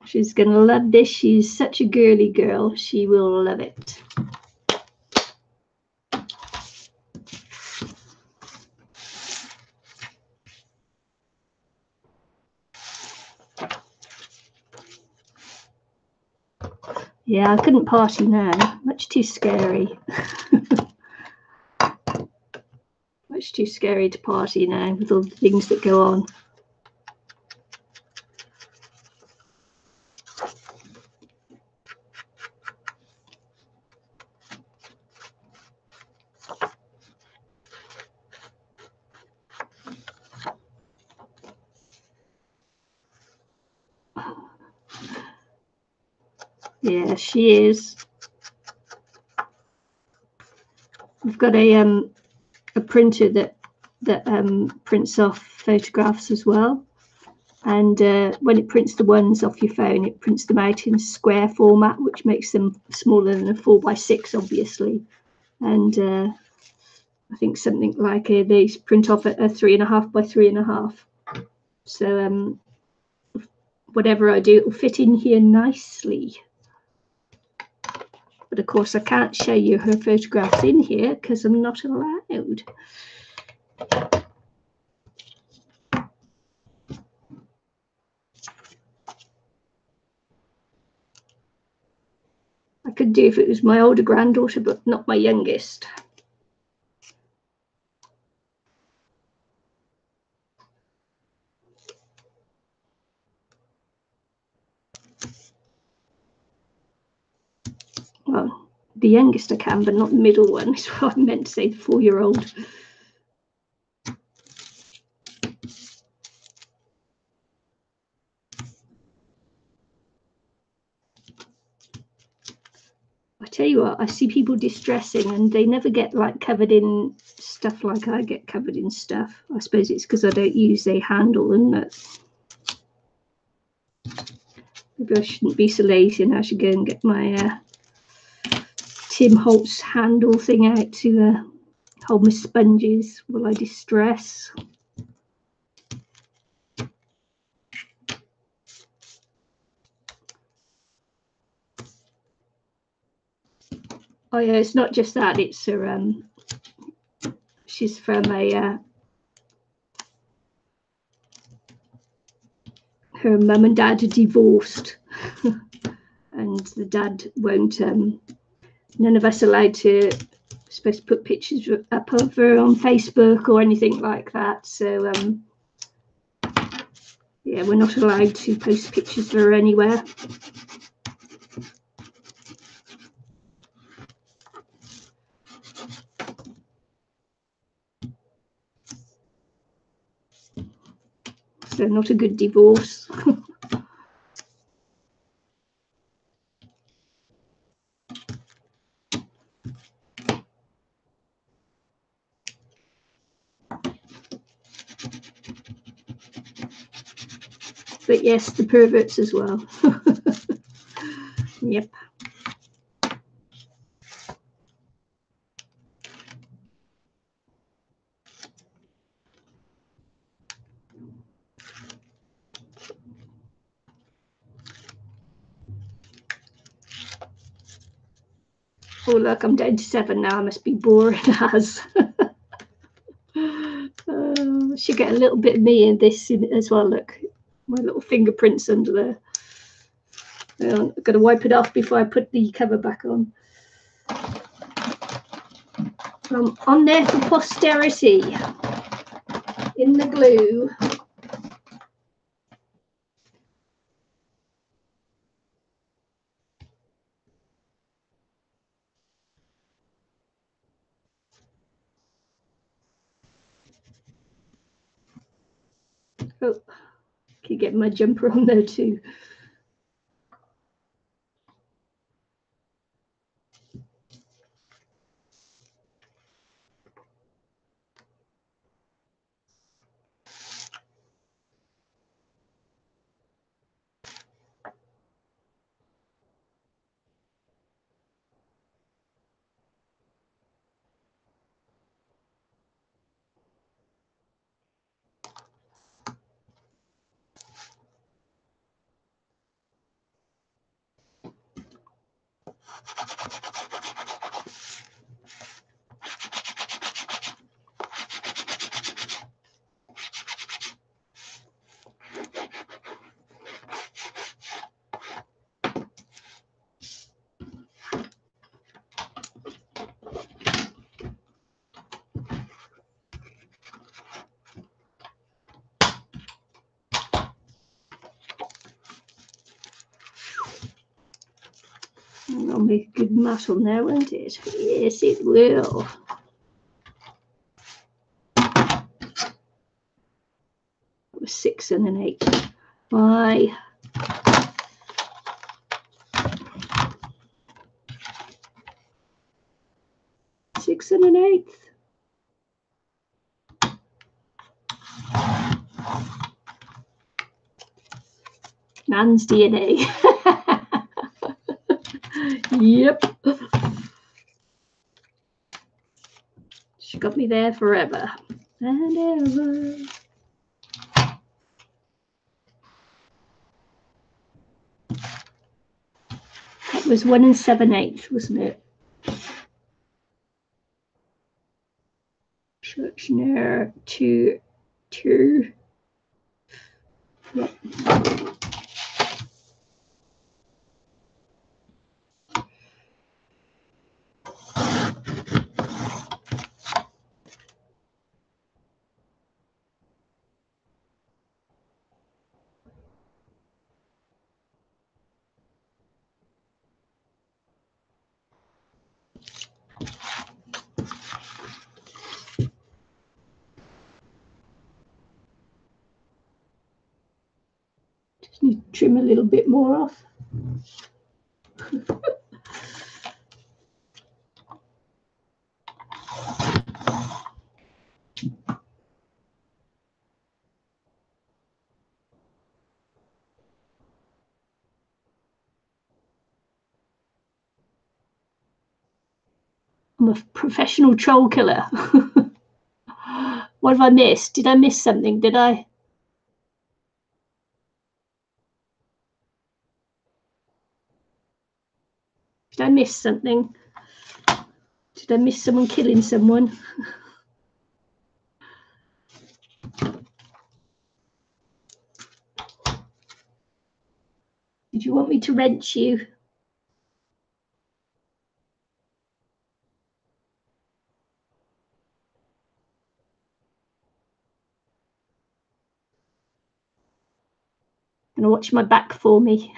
She's going to love this. She's such a girly girl. She will love it. Yeah, I couldn't party now. Much too scary. Much too scary to party now with all the things that go on. Yeah, she is. We've got a printer that prints off photographs as well, and when it prints the ones off your phone, it prints them out in square format, which makes them smaller than a 4x6, obviously. And I think something like they print off at a 3.5 by 3.5. So whatever I do, it will fit in here nicely. But of course I can't show you her photographs in here because I'm not allowed. I could do if it was my older granddaughter, but not my youngest. Well, the youngest I can, but not the middle one, is what I meant to say, the 4-year-old. I tell you what, I see people distressing and they never get like covered in stuff like I get covered in stuff. I suppose it's because I don't use a handle, isn't it? Maybe I shouldn't be so lazy and I should go and get my Tim Holtz handle thing out to hold my sponges while I distress. Oh yeah, it's not just that, it's her she's from a her mum and dad are divorced and the dad won't none of us allowed to supposed to put pictures up of her on Facebook or anything like that, so yeah, we're not allowed to post pictures of her anywhere. So not a good divorce. But yes, the perverts as well. Yep. Oh look, I'm down to 7 now. I must be boring as. Should get a little bit of me in this as well. Look, my little fingerprints under there. I've got to wipe it off before I put the cover back on. On there for posterity in the glue. Oh, can get my jumper on there too. That'll make a good mat on there, won't it? Yes, it will. It was 6 and an 8. Bye. Six and an 1/8. Nan's DNA. Yep. She got me there forever and ever. It was 1 7/8, wasn't it? Churchner 2 2. Yep. Just need to trim a little bit more off. I'm a professional troll killer. What have I missed? Did I miss something? Did I? Did I miss something? Did I miss someone killing someone? Did you want me to wrench you? Gonna watch my back for me.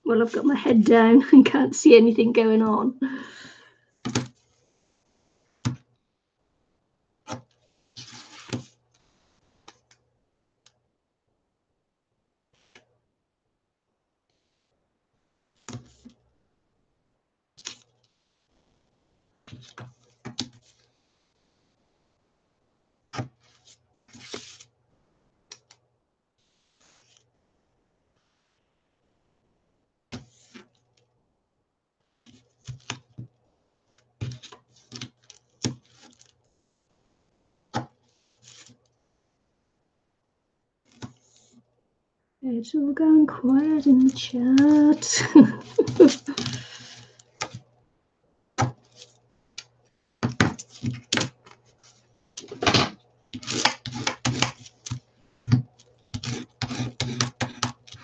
Well, I've got my head down and can't see anything going on. It's all gone quiet in the chat.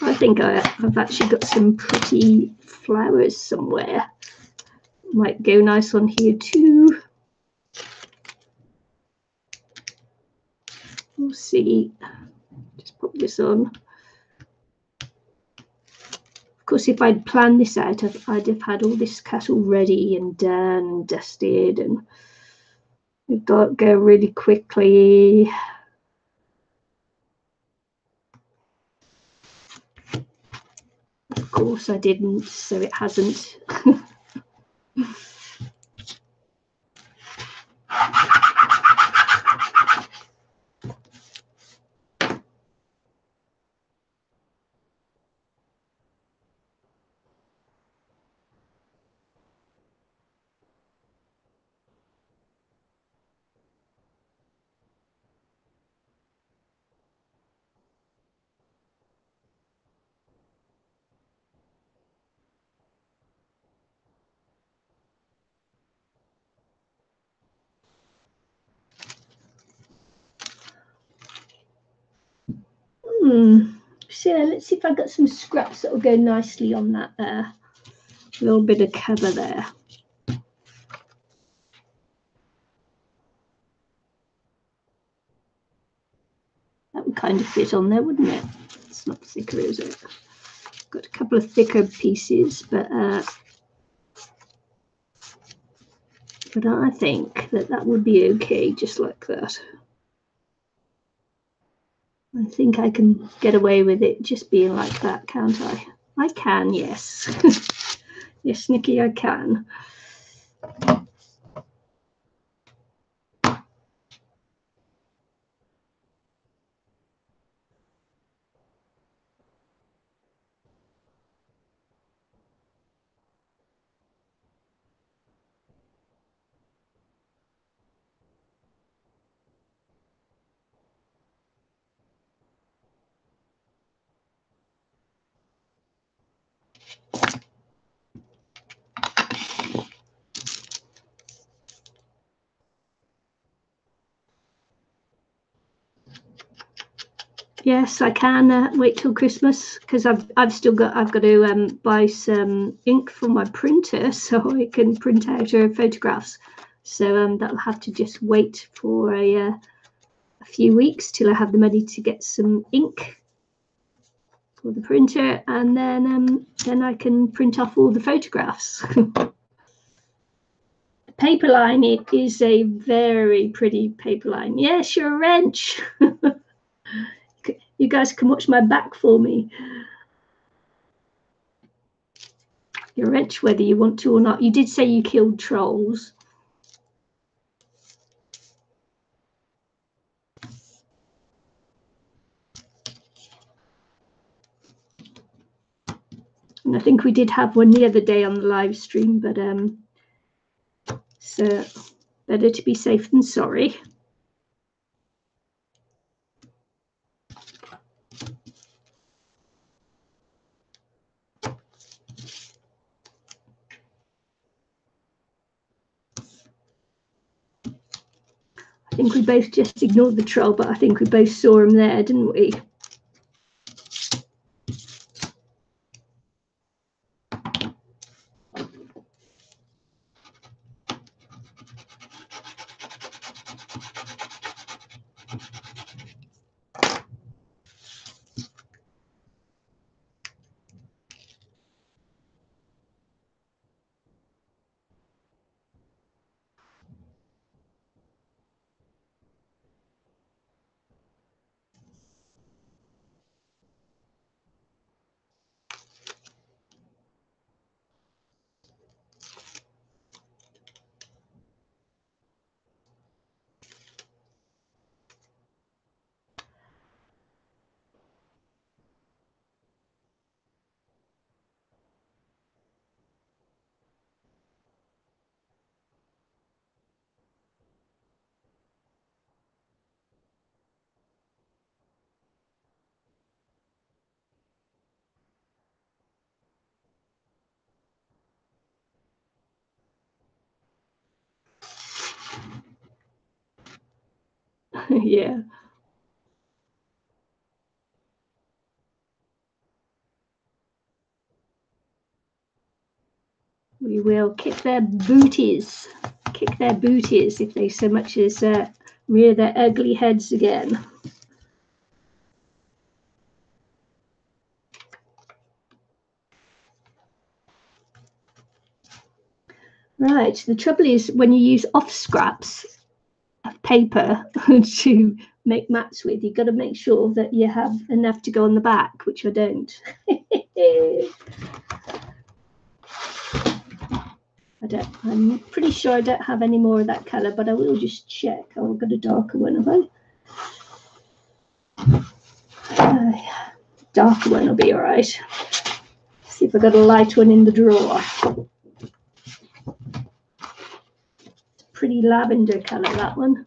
I think I've actually got some pretty flowers somewhere. Might go nice on here too. We'll see. Just pop this on. Of course, if I'd planned this out, I'd have had all this cattle ready and done and dusted, and it got go really quickly. Of course, I didn't, so it hasn't. So let's see if I've got some scraps that will go nicely on that there. A little bit of cover there. That would kind of fit on there, wouldn't it? It's not thicker, is it? Got a couple of thicker pieces, but I think that would be okay, just like that. I think I can get away with it just being like that, can't I? I can, yes. Yes, Nikki, I can. Yes, I can wait till Christmas because I've got to buy some ink for my printer so I can print out her photographs. So that'll have to just wait for a few weeks till I have the money to get some ink for the printer, and then I can print off all the photographs. Paper line, it is a very pretty paper line. Yes, you're a wrench. You guys can watch my back for me. You're a wrench whether you want to or not. You did say you killed trolls. And I think we did have one the other day on the live stream, but so better to be safe than sorry. I think we both just ignored the troll, but I think we both saw him there, didn't we? Yeah. We will kick their booties if they so much as rear their ugly heads again. Right, the trouble is when you use off scraps of paper to make mats with, you've got to make sure that you have enough to go on the back, which I don't. I'm pretty sure I don't have any more of that colour, but I will just check. Oh, I've got a darker one, have I? Darker one will be all right. See if I've got a light one in the drawer. Pretty lavender colour, that one.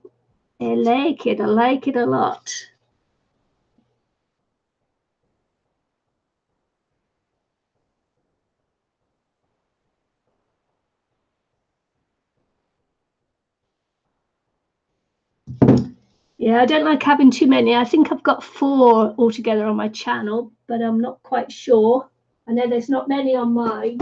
I like it a lot. Yeah, I don't like having too many. I think I've got 4 altogether on my channel, but I'm not quite sure. I know there's not many on mine.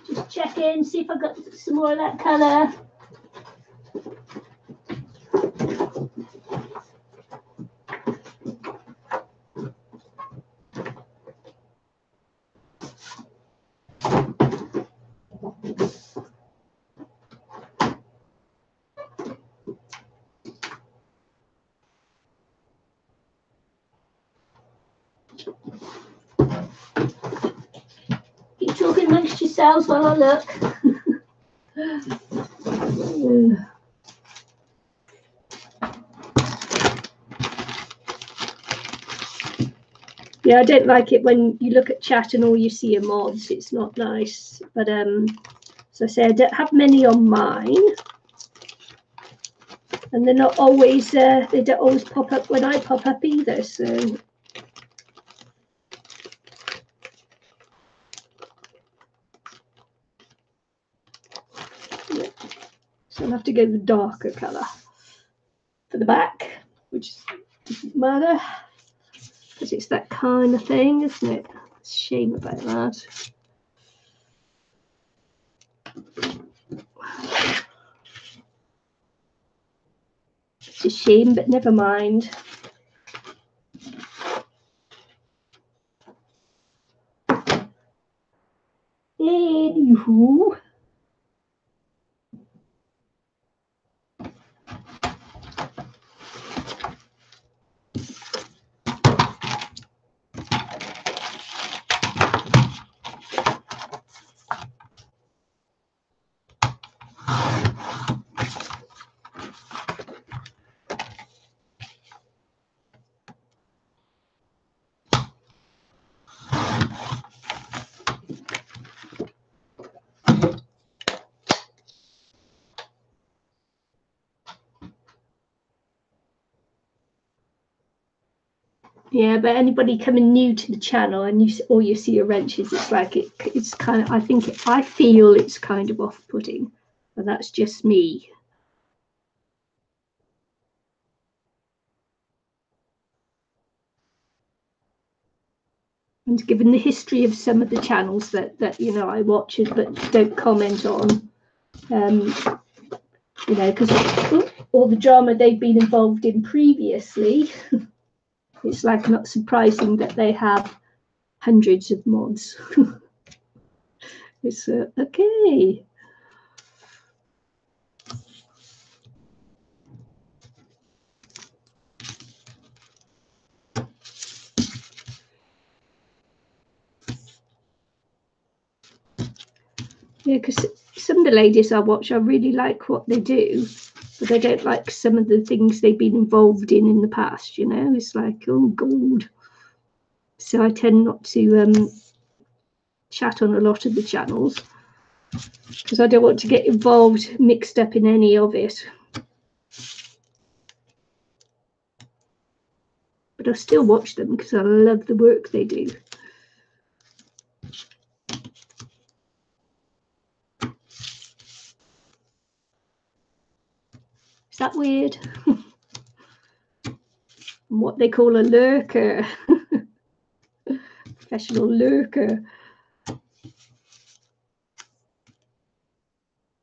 Just check in, see if I've got some more of that colour. Keep talking amongst yourselves while I look. Yeah, I don't like it when you look at chat and all you see are mods. It's not nice. But so I say I don't have many on mine. And they're not always, they don't always pop up when I pop up either. So I'll have to go the darker colour for the back, which doesn't matter because it's that kind of thing, isn't it? It's a shame about that. It's a shame, but never mind. Anywho. Yeah, but anybody coming new to the channel and all you see are wrenches, it's like it's kind of, I feel it's kind of off-putting, but that's just me. And given the history of some of the channels that you know I watch it but don't comment on, you know, because all the drama they've been involved in previously, it's like not surprising that they have hundreds of mods. It's okay. Yeah, because some of the ladies I watch, I really like what they do, but I don't like some of the things they've been involved in the past, you know. It's like, oh, God. So I tend not to chat on a lot of the channels because I don't want to get involved, mixed up in any of it. But I still watch them because I love the work they do. Is that weird? What they call a lurker. Professional lurker.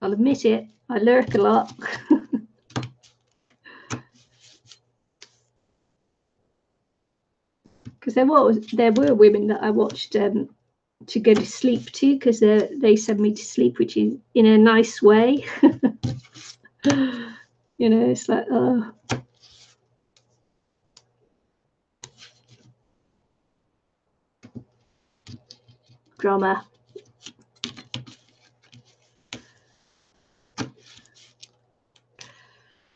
I'll admit it, I lurk a lot. Because there were women that I watched to go to sleep to, because they send me to sleep, which is in a nice way. You know, it's like, oh. Drama.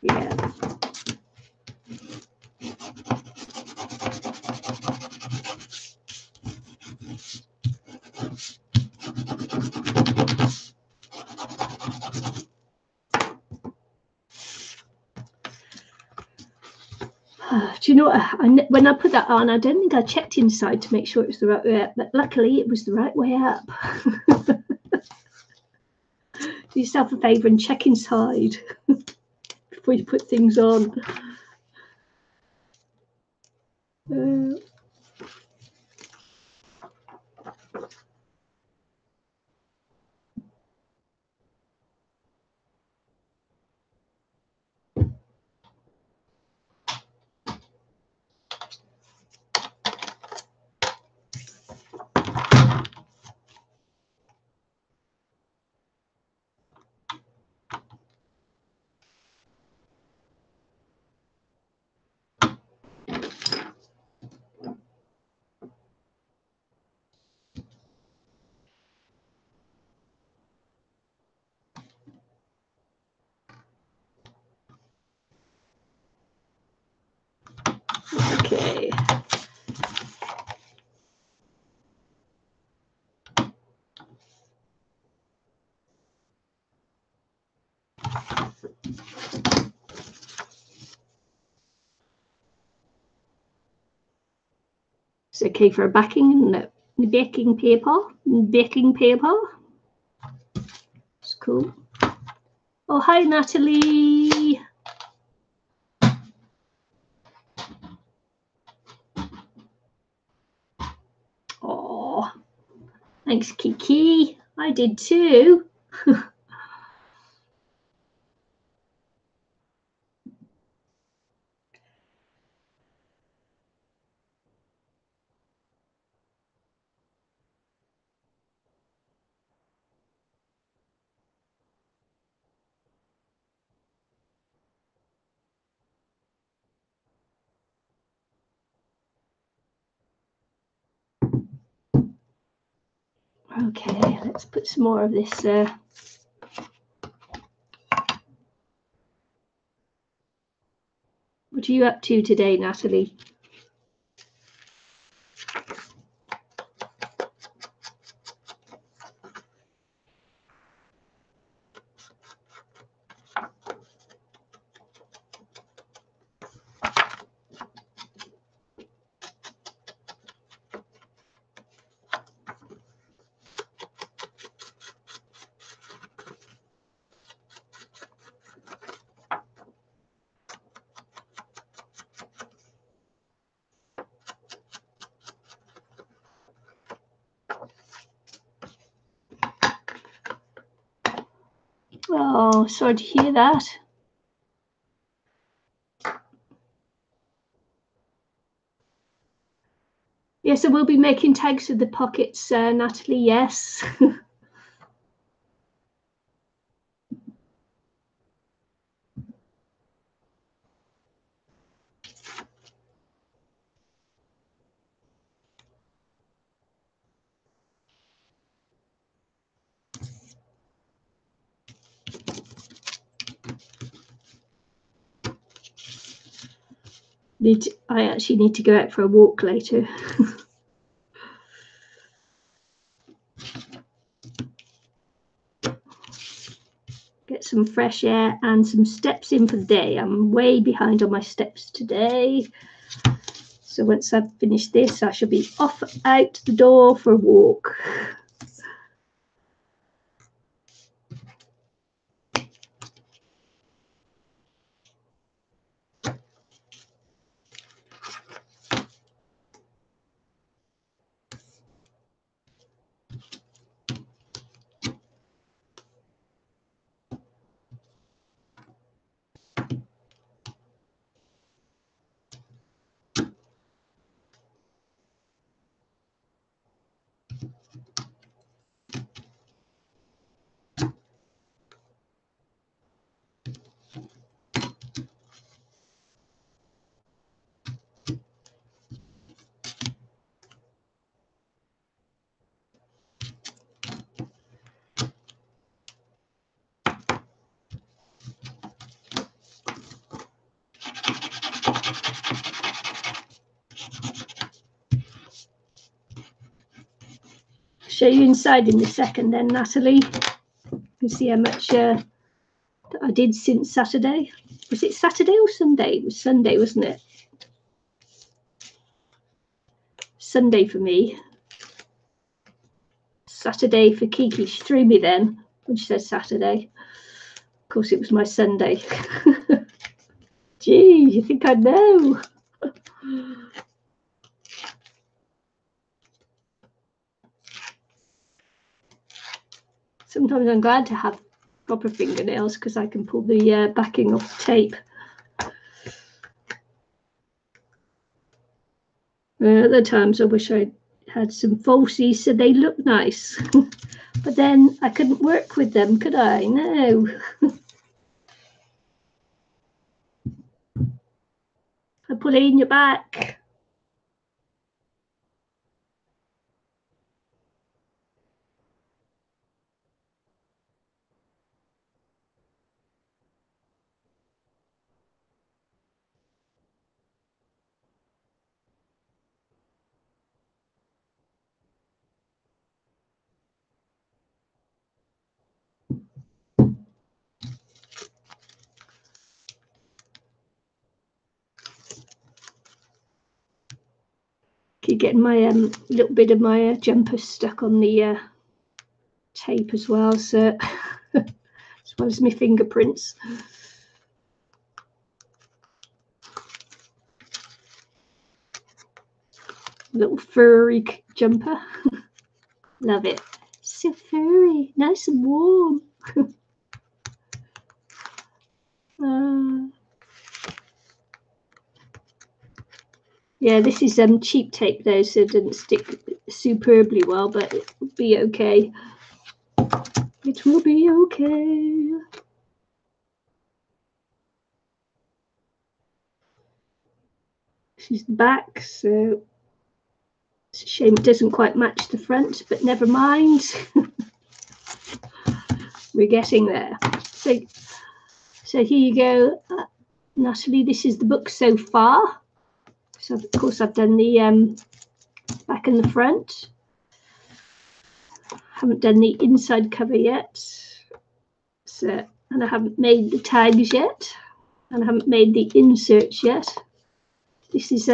Yeah. Do you know what? When I put that on, I don't think I checked inside to make sure it was the right way up, but luckily it was the right way up. Do yourself a favour and check inside before you put things on. Okay. It's okay for a backing, isn't it? Baking paper. Baking paper. It's cool. Oh, hi, Natalie. Oh, thanks, Kiki. I did too. Okay, let's put some more of this. What are you up to today, Natalie? Oh, sorry to hear that. Yes, I will be making tags of the pockets, Natalie, yes. I actually need to go out for a walk later. Get some fresh air and some steps in for the day. I'm way behind on my steps today. So once I've finished this, I shall be off out the door for a walk. Show you inside in a second then, Natalie. You see how much I did since Saturday. Was it Saturday or Sunday? It was Sunday, wasn't it? Sunday for me. Saturday for Kiki. She threw me then when she said Saturday. Of course, it was my Sunday. Gee, you think I know? Sometimes I'm glad to have proper fingernails because I can pull the backing off the tape. Other times I wish I had some falsies so they look nice. But then I couldn't work with them, could I? No. I pull it in your back. actually getting my little bit of my jumper stuck on the tape as well, so as well as my fingerprints. Little furry jumper. Love it. So furry, nice and warm. Yeah, this is cheap tape though, so it doesn't stick superbly well, but it will be okay. It will be okay. This is the back, so it's a shame it doesn't quite match the front, but never mind. We're getting there. So here you go, Natalie. This is the book so far. So of course I've done the back and the front. Haven't done the inside cover yet. So, and I haven't made the tags yet, and I haven't made the inserts yet. This is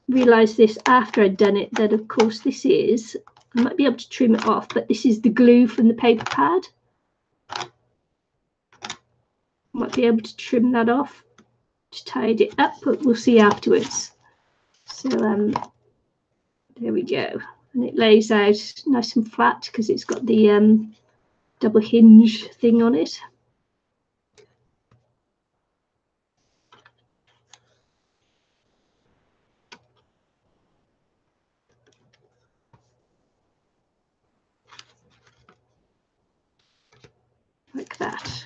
realised this after I'd done it, that of course this is, I might be able to trim it off, but this is the glue from the paper pad. Might be able to trim that off to tidy it up, but we'll see afterwards. So there we go, and it lays out nice and flat because it's got the double hinge thing on it. Like that.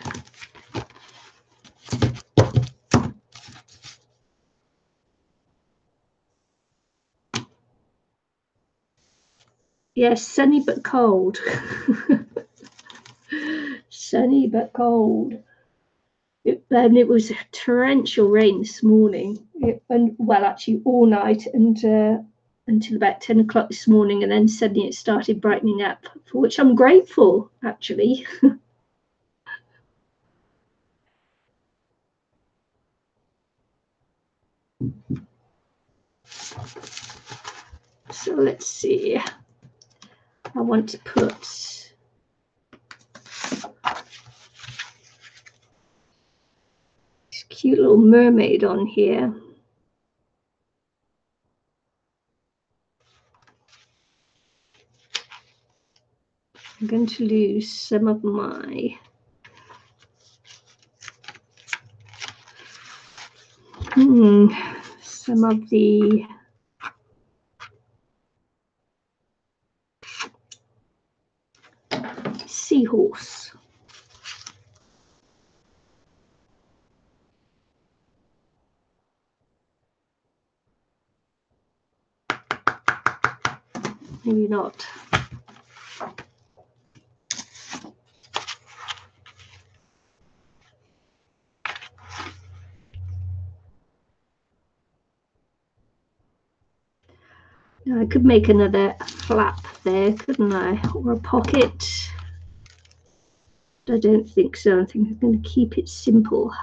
Yes, sunny but cold. Sunny but cold. It was torrential rain this morning, and well, actually all night, and until about 10 o'clock this morning, and then suddenly it started brightening up, for which I'm grateful, actually. So let's see. I want to put this cute little mermaid on here. I'm going to lose some of my some of the seahorse. Maybe not. Now I could make another flap there, couldn't I? Or a pocket. I don't think so. I think I'm going to keep it simple.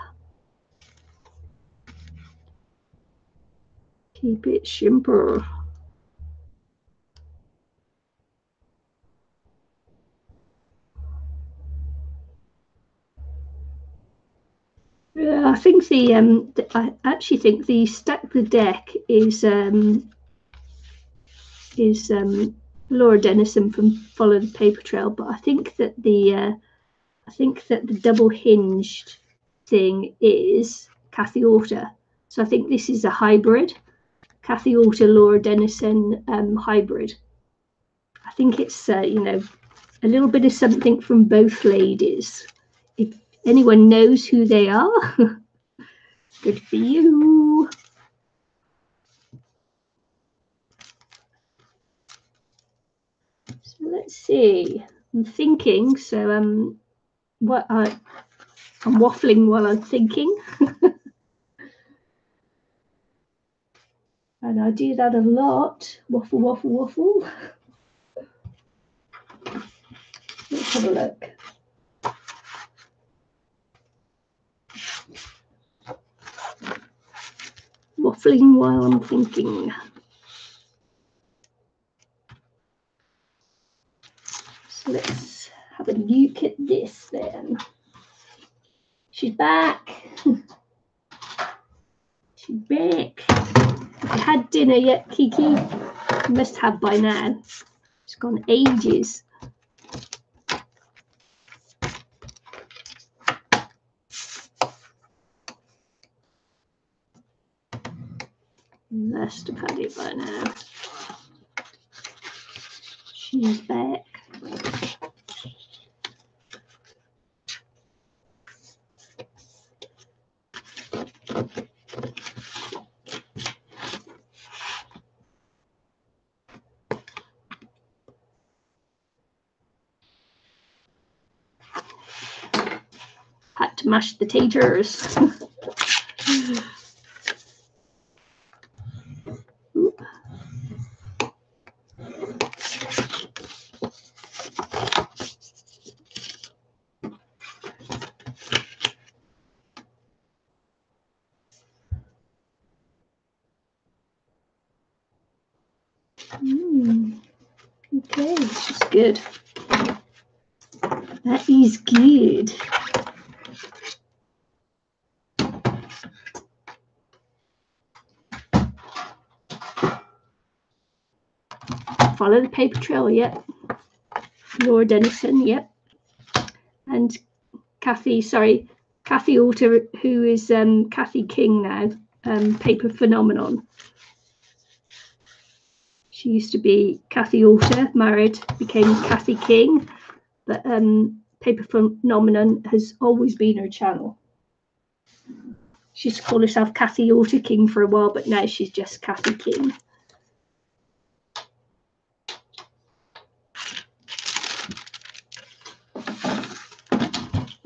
Keep it simple. Yeah, I think I actually think the Stack the Deck is Laura Dennison from Follow the Paper Trail, but I think that the double hinged thing is Kathy Orter. So I think this is a hybrid, Kathy Orter, Laura Dennison hybrid. I think it's you know, a little bit of something from both ladies. If anyone knows who they are, good for you. So let's see. I'm thinking. So I'm waffling while I'm thinking. And I do that a lot. Waffle, waffle, waffle. Let's have a look. shuffling while I'm thinking. So let's have a look at this then. She's back. She's back. Have you had dinner yet, Kiki? You must have by now. It's gone ages. Must have had it by now. She's back. Had to mash the taters. Okay, this is good. That is good. Follow the paper trail, yep. Laura Dennison, yep. And Kathy Alter, who is Kathy King now, Paper Phenomenon. She used to be Kathy Alter, married, became Kathy King, but Paper Phenomenon has always been her channel. She used to call herself Kathy Alter King for a while, but now she's just Kathy King.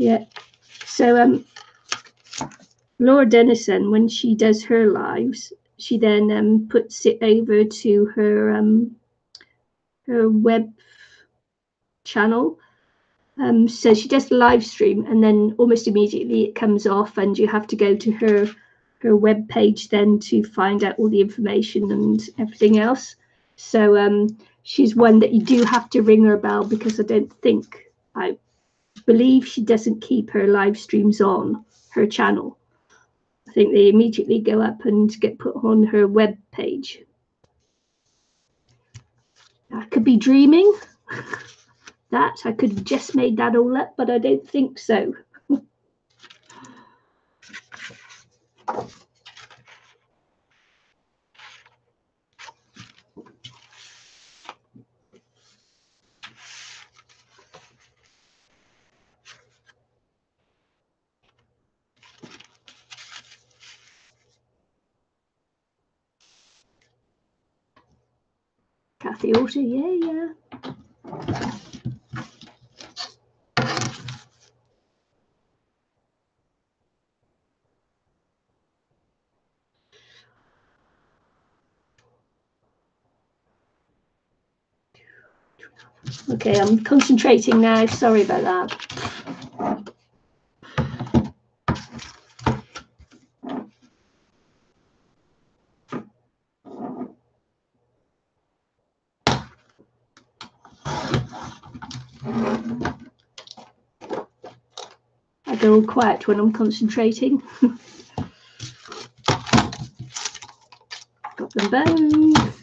Yeah, so Laura Dennison, when she does her lives, she then puts it over to her her web channel. So she does the live stream, and then almost immediately it comes off, and you have to go to her web page then to find out all the information and everything else. So she's one that you do have to ring her bell, because I believe she doesn't keep her live streams on her channel. I think they immediately go up and get put on her web page. I could be dreaming. That I could have just made that all up, but I don't think so. Kathy Alter, yeah. Okay, I'm concentrating now. Sorry about that. I go all quiet when I'm concentrating. Got them both.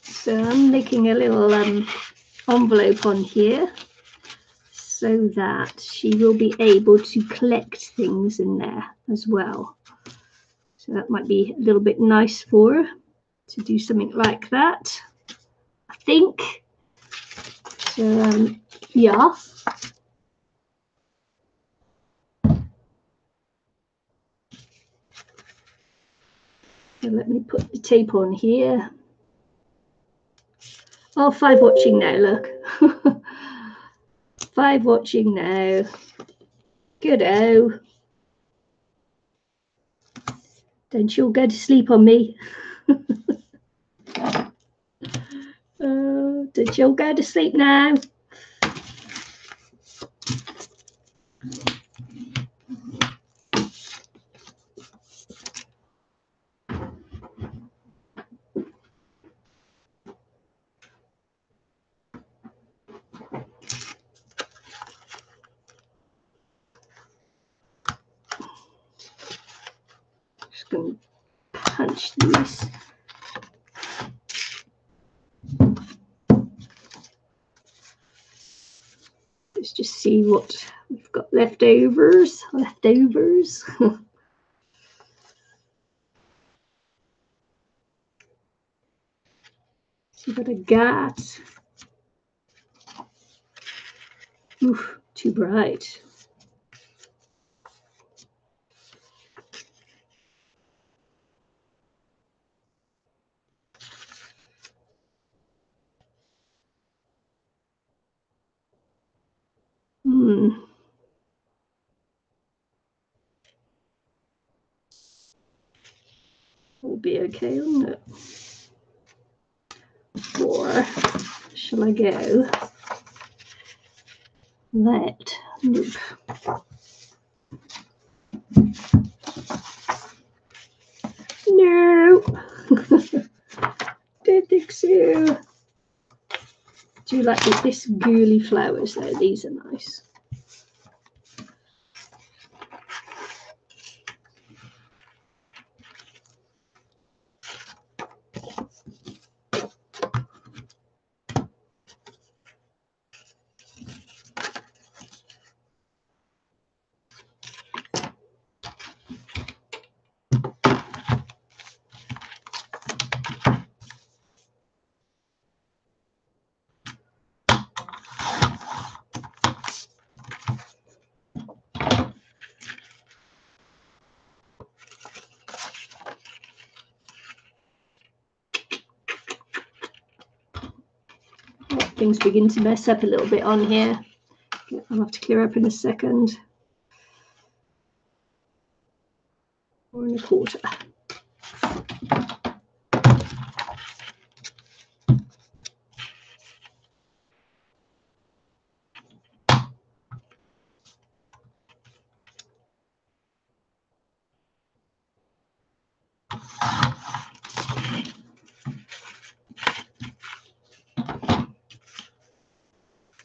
So I'm making a little envelope on here so that she will be able to collect things in there as well. So that might be a little bit nice for her to do something like that, I think. So, yeah. So let me put the tape on here. Oh, 5 watching now, look. 5 watching now. Good-o. Don't you all go to sleep on me. Don't you all go to sleep now. Just going to punch these. Let's just see what we've got leftovers. See what I got. Oof, too bright. Will be okay, won't it? Or shall I go? That. Nope. No. Don't think so. Do you like this girly flowers though? These are nice. Things begin to mess up a little bit on here. I'll have to clear up in a second. 4 1/4.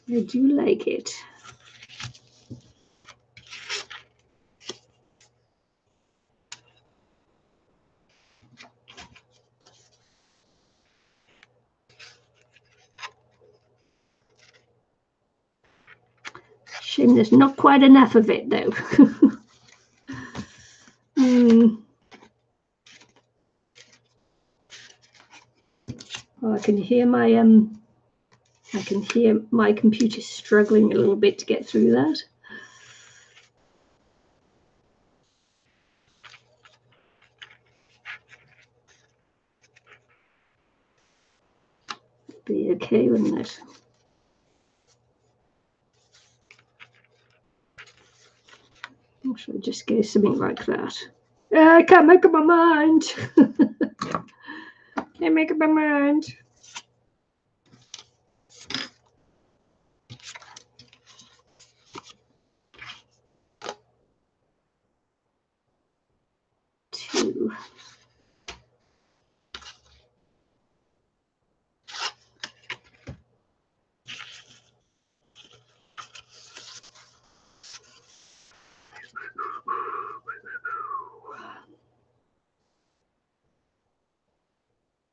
I do like it. Shame there's not quite enough of it though. Oh, I can hear my computer struggling a little bit to get through that. Be okay, wouldn't it? Or should I just go something like that? I can't make up my mind. Can't make up my mind. Two.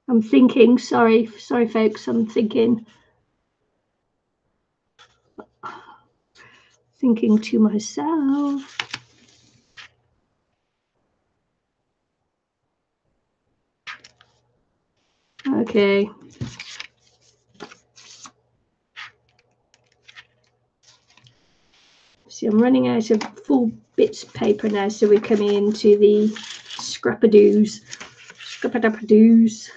I'm thinking, sorry folks, I'm thinking to myself. Okay. See, I'm running out of full bits of paper now, so we're coming into the scrap-a-doos. Scrap-a-dap-a-doos.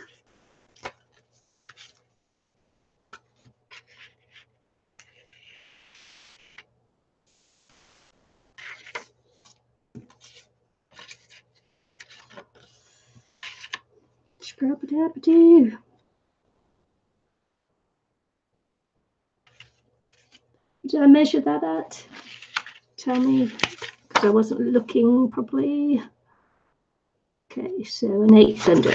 Scrap-a-dap-a-doo. Did I measure that at? Tell me, because I wasn't looking properly. Okay, so an 1/8 under.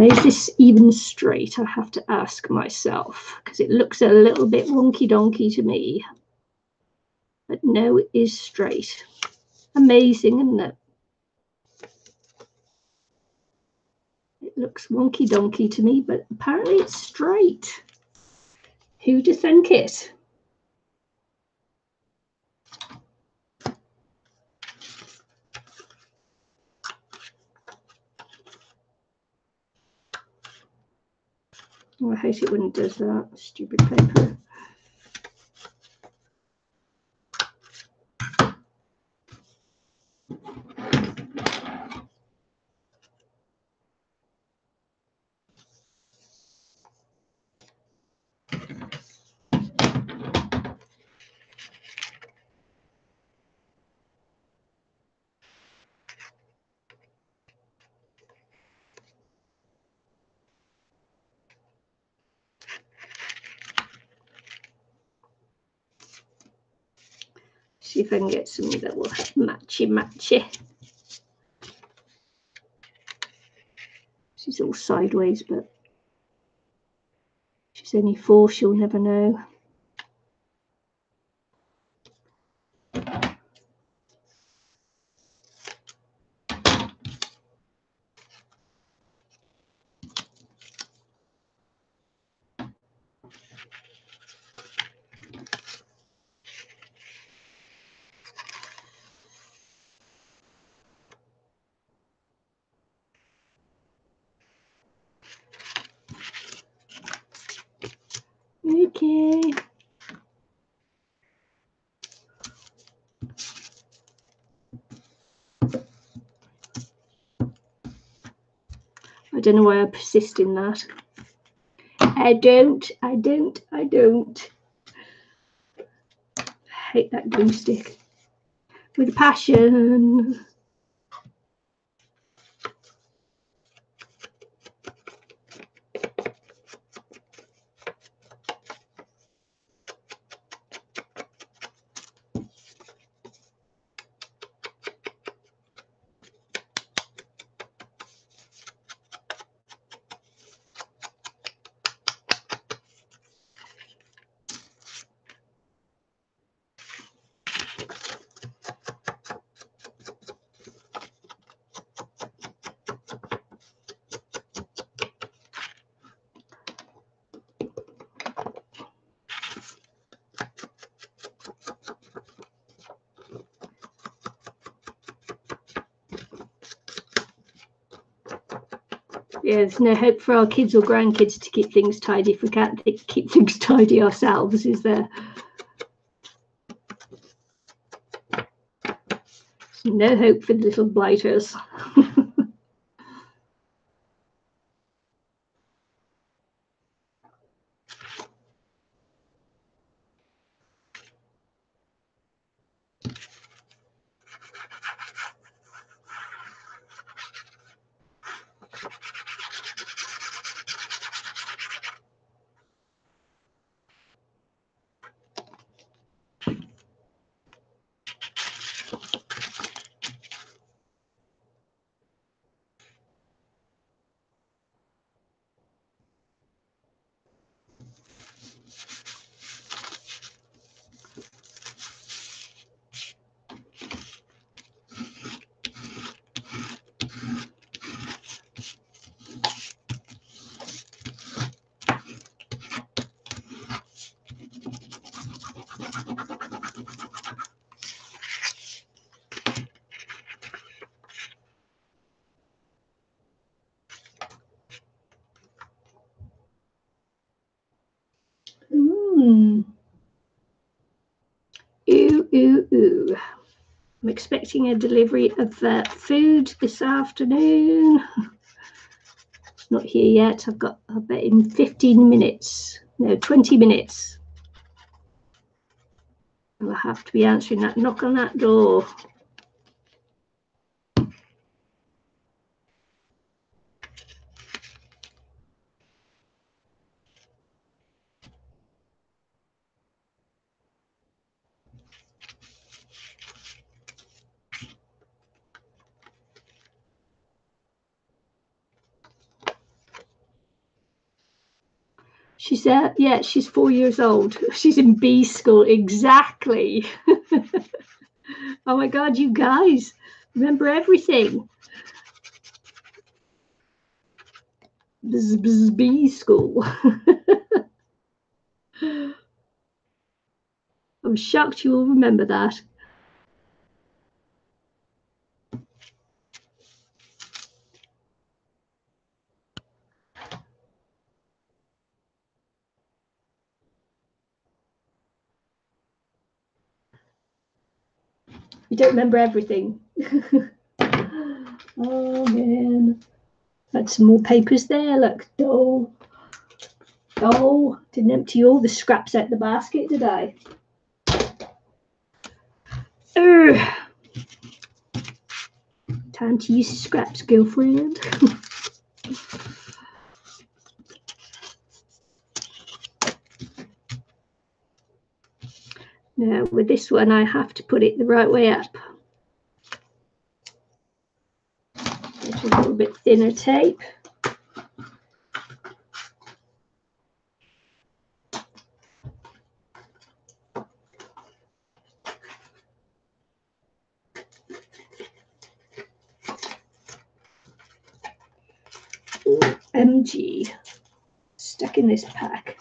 Is this even straight? I have to ask myself, because it looks a little bit wonky donkey to me. But no, it is straight. Amazing, isn't it? It looks wonky donkey to me, but apparently it's straight. Who'd you think it? Oh, I hate it when it does that. Stupid paper. See if I can get something that will have matchy. She's all sideways, but she's only 4, she'll never know. Okay. I don't know why I persist in that. I don't. I hate that glue stick with a passion. Yeah, there's no hope for our kids or grandkids to keep things tidy if we can't keep things tidy ourselves, is there? There's no hope for the little blighters. Ooh. I'm expecting a delivery of food this afternoon. It's not here yet. I bet in 15 minutes, no, 20 minutes. I'll have to be answering that knock on that door. She's yeah, she's 4 years old. She's in B school, exactly. Oh my God, you guys remember everything. B school. I'm shocked you all remember that. You don't remember everything. Oh man. Had some more papers there. Look, oh, didn't empty all the scraps out the basket, did I? Time to use scraps, girlfriend. Now with this one, I have to put it the right way up. It's a little bit thinner tape. OMG, stuck in this pack.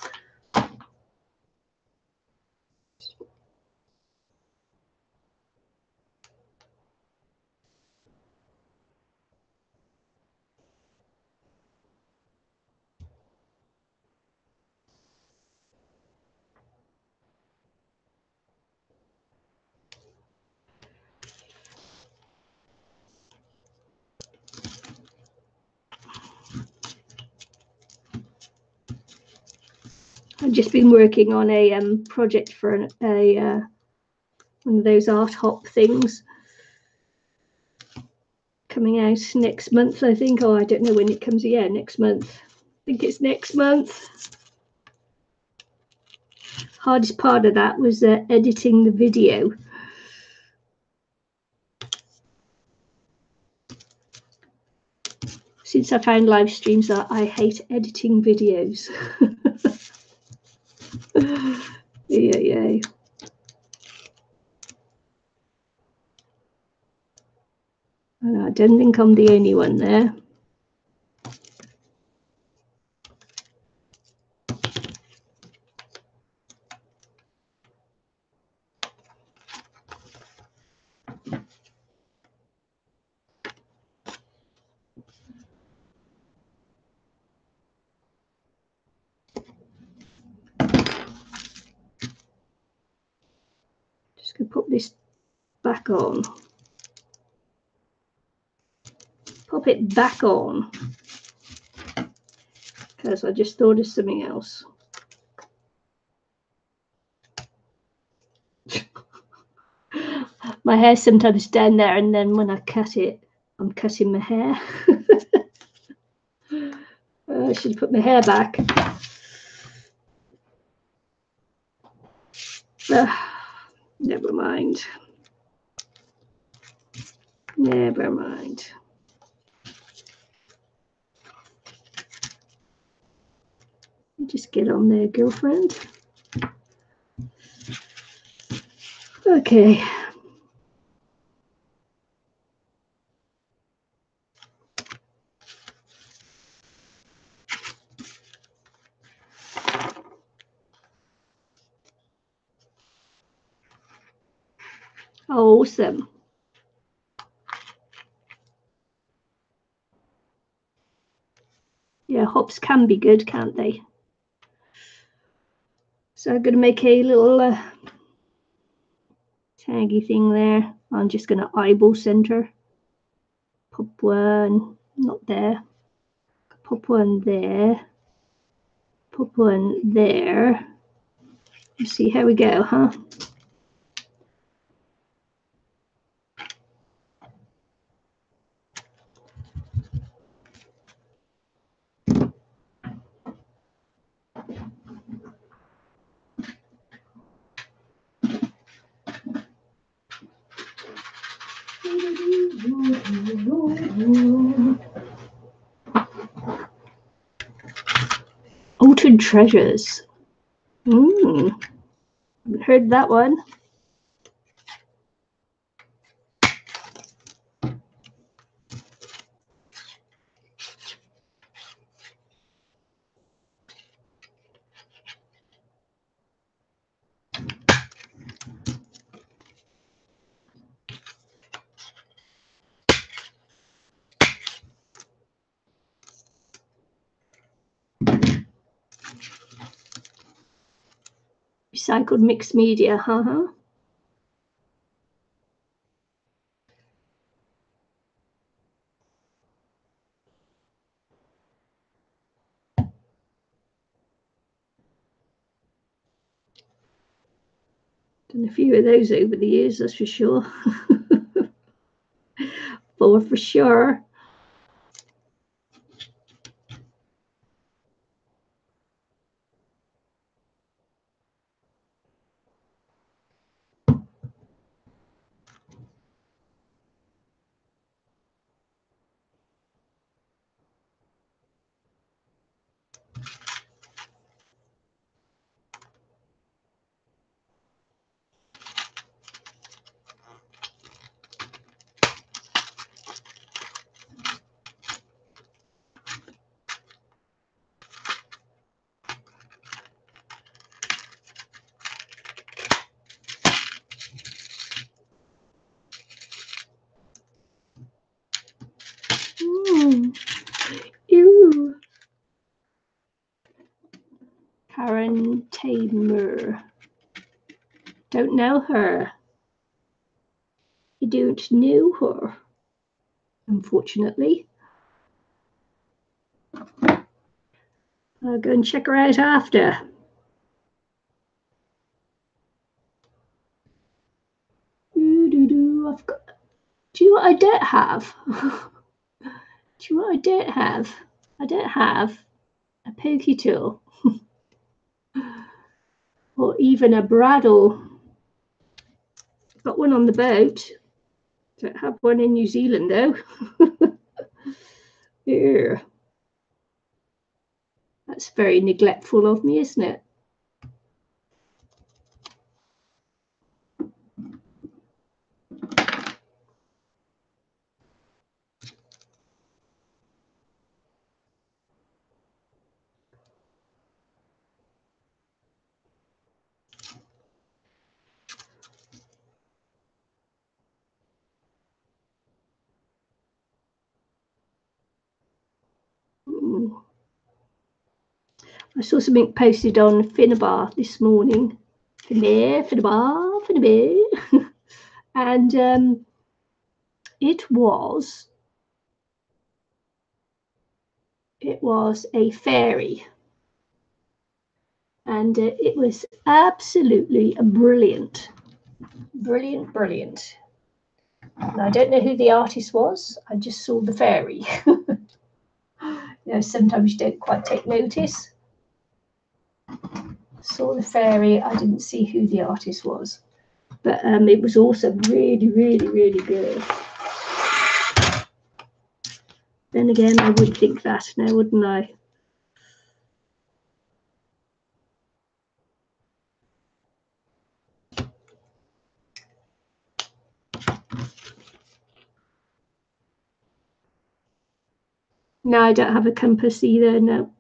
I've just been working on a project for one of those art hop things coming out next month, I think. Oh, I don't know when it comes. Yeah, next month. I think it's next month. Hardest part of that was editing the video. Since I found live streams, I hate editing videos. Yeah. I don't think I'm the only one there. Just gonna put this back on. Pop it back on. Because I just thought of something else. My hair's sometimes down there, and then when I cut it, I'm cutting my hair. I should put my hair back. Never mind. Never mind. Just get on there, girlfriend. Okay. Awesome. Yeah, hops can be good, can't they? So I'm going to make a little taggy thing there. I'm just going to eyeball center. Pop one, not there. Pop one there. Pop one there. Let's see how we go, huh? Altered Treasures. Haven't heard that one. Recycled mixed media, huh? Done a few of those over the years, that's for sure. For sure. Ew. Karen Tamer. Don't know her. You don't know her, unfortunately. I'll go and check her out after. I've got. Do you know what I don't have? Do you know what I don't have? I don't have a pokey tool or even a bradle. Got one on the boat. Don't have one in New Zealand though. Yeah. That's very neglectful of me, isn't it? I saw something posted on Finnabar this morning. Finnabar. And it was a fairy. And it was absolutely brilliant. Brilliant. And I don't know who the artist was. I just saw the fairy. You know, sometimes you don't quite take notice. Saw the fairy. I didn't see who the artist was. But it was also really good. Then again, I would think that now, wouldn't I? No, I don't have a compass either, no.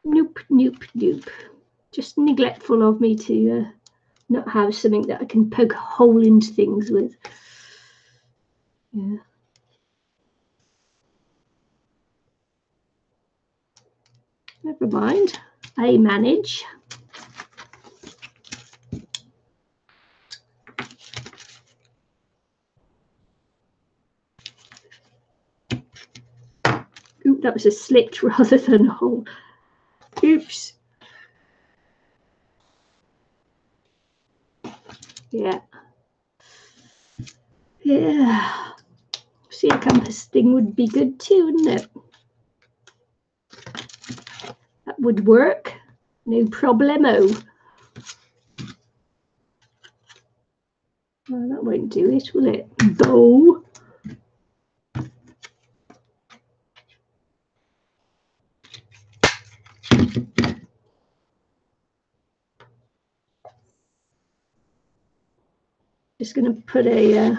Nope. Just neglectful of me to not have something that I can poke a hole into things with. Yeah. Never mind. I manage. that was a slit rather than a hole. Oops. Yeah. Yeah. See, a compass thing would be good too, wouldn't it? That would work. No problemo. Well, that won't do it, will it? Bow. Just going to put a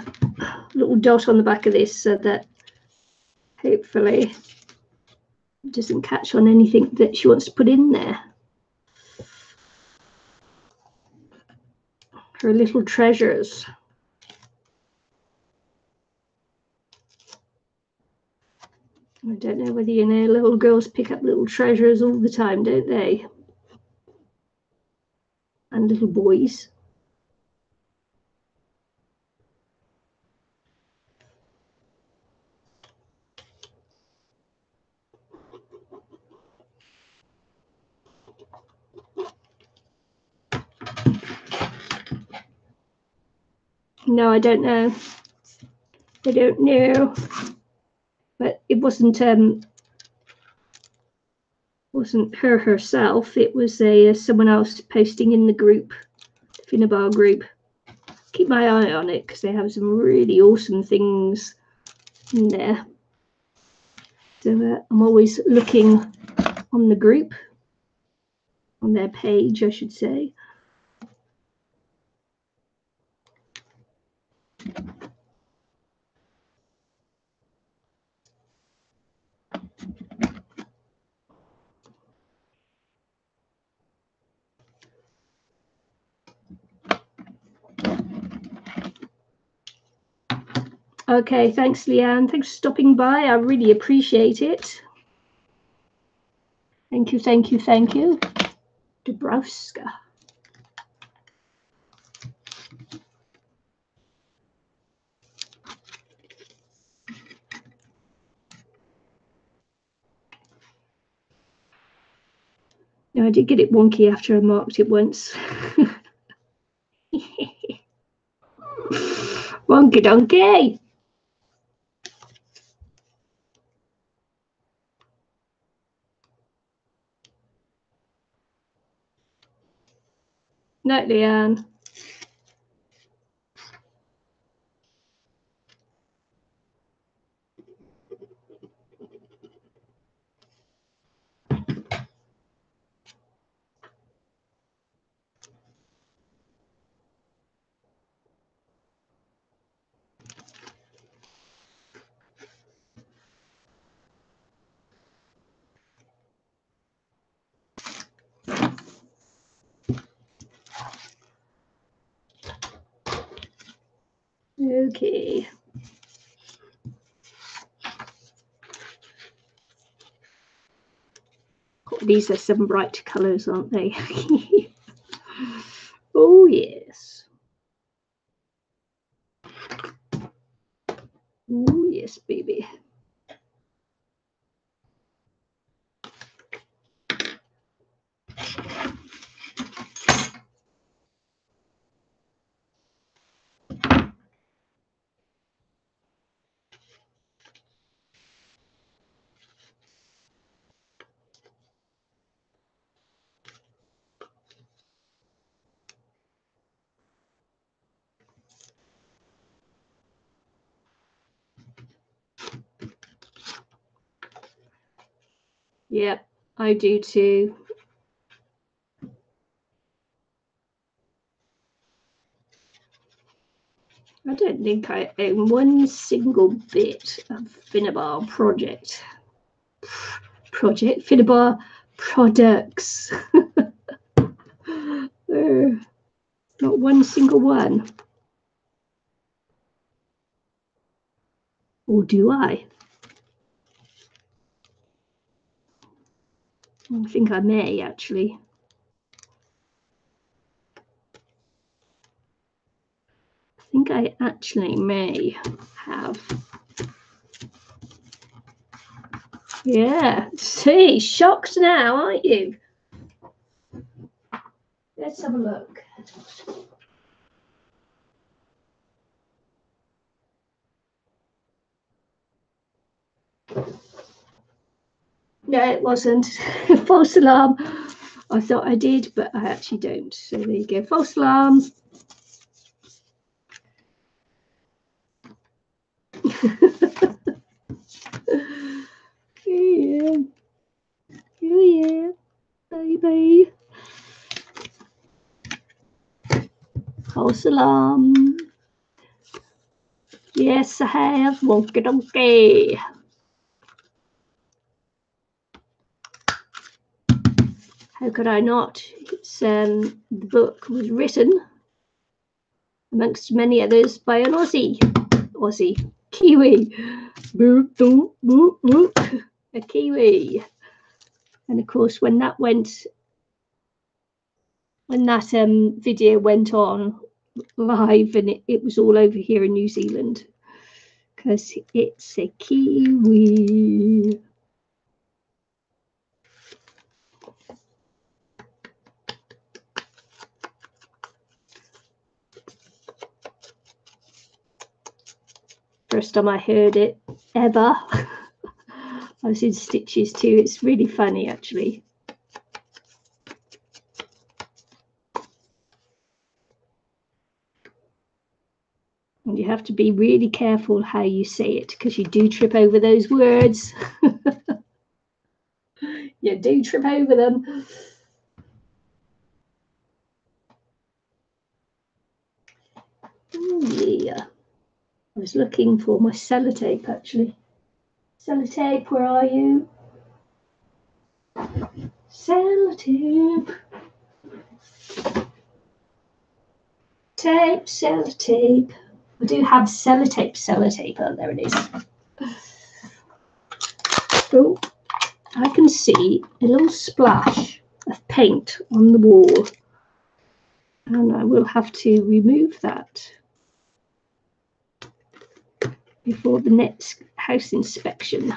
little dot on the back of this so that hopefully it doesn't catch on anything that she wants to put in there. Her little treasures. I don't know whether you know, little girls pick up little treasures all the time, don't they? And little boys. No, I don't know. I don't know. But it wasn't her herself. It was someone else posting in the group, Finnabar group. Keep my eye on it because they have some really awesome things in there. So I'm always looking on the group, on their page, I should say. Okay, thanks, Leanne. Thanks for stopping by. I really appreciate it. Thank you, thank you, thank you. Dabrowska. No, I did get it wonky after I marked it once. Wonky donkey. Night, Leanne. Okay. Oh, these are some bright colours, aren't they? Oh, yes. Oh, yes, baby. Yep, I do too. I don't think I own one single bit of Finnabar Finnabar products. Not one single one. Or do I? I think I may, actually. I think I actually may have. Yeah. See, shocked now, aren't you? Let's have a look. No, it wasn't. False alarm. I thought I did, but I actually don't. So there you go. False alarm. Yeah. Oh, yeah. Baby. False alarm. Yes, I have. Wonky donkey. How could I not? It's the book was written, amongst many others, by an Aussie, Kiwi, boop, boop, boop, boop, a Kiwi. And of course, when that video went on live, and it was all over here in New Zealand, because it's a Kiwi. First time I heard it ever. I was in stitches too. It's really funny, actually. And you have to be really careful how you say it, because you do trip over those words. You do trip over them. Oh, yeah. I was looking for my sellotape, actually. Sellotape, where are you? Sellotape. Tape, sellotape. I do have sellotape. Oh, there it is. Oh, I can see a little splash of paint on the wall. And I will have to remove that before the next house inspection.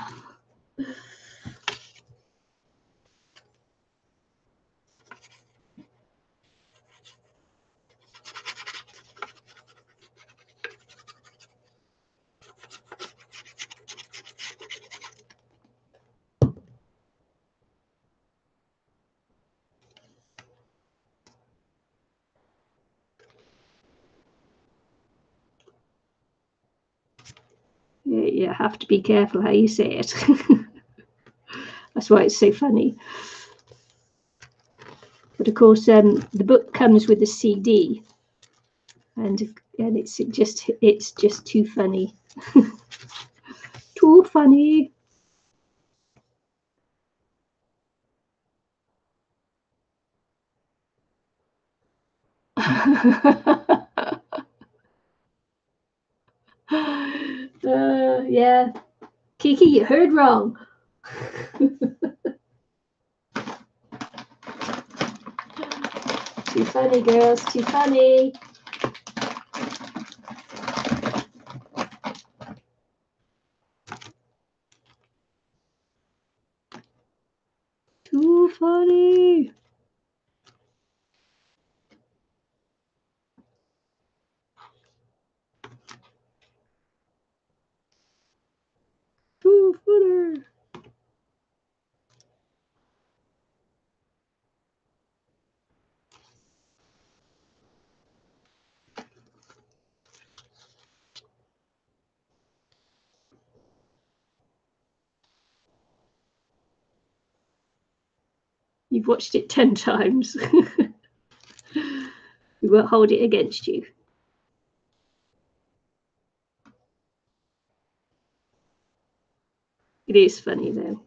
You have to be careful how you say it. That's why it's so funny. But of course, the book comes with a CD, and it's just too funny. Too funny. Yeah, Kiki, you heard wrong. Too funny, girls, too funny. Too funny. Too funny. You've watched it 10 times. We won't hold it against you. It is funny, though.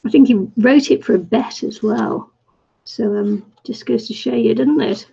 I think he wrote it for a bet as well. So just goes to show you, doesn't it?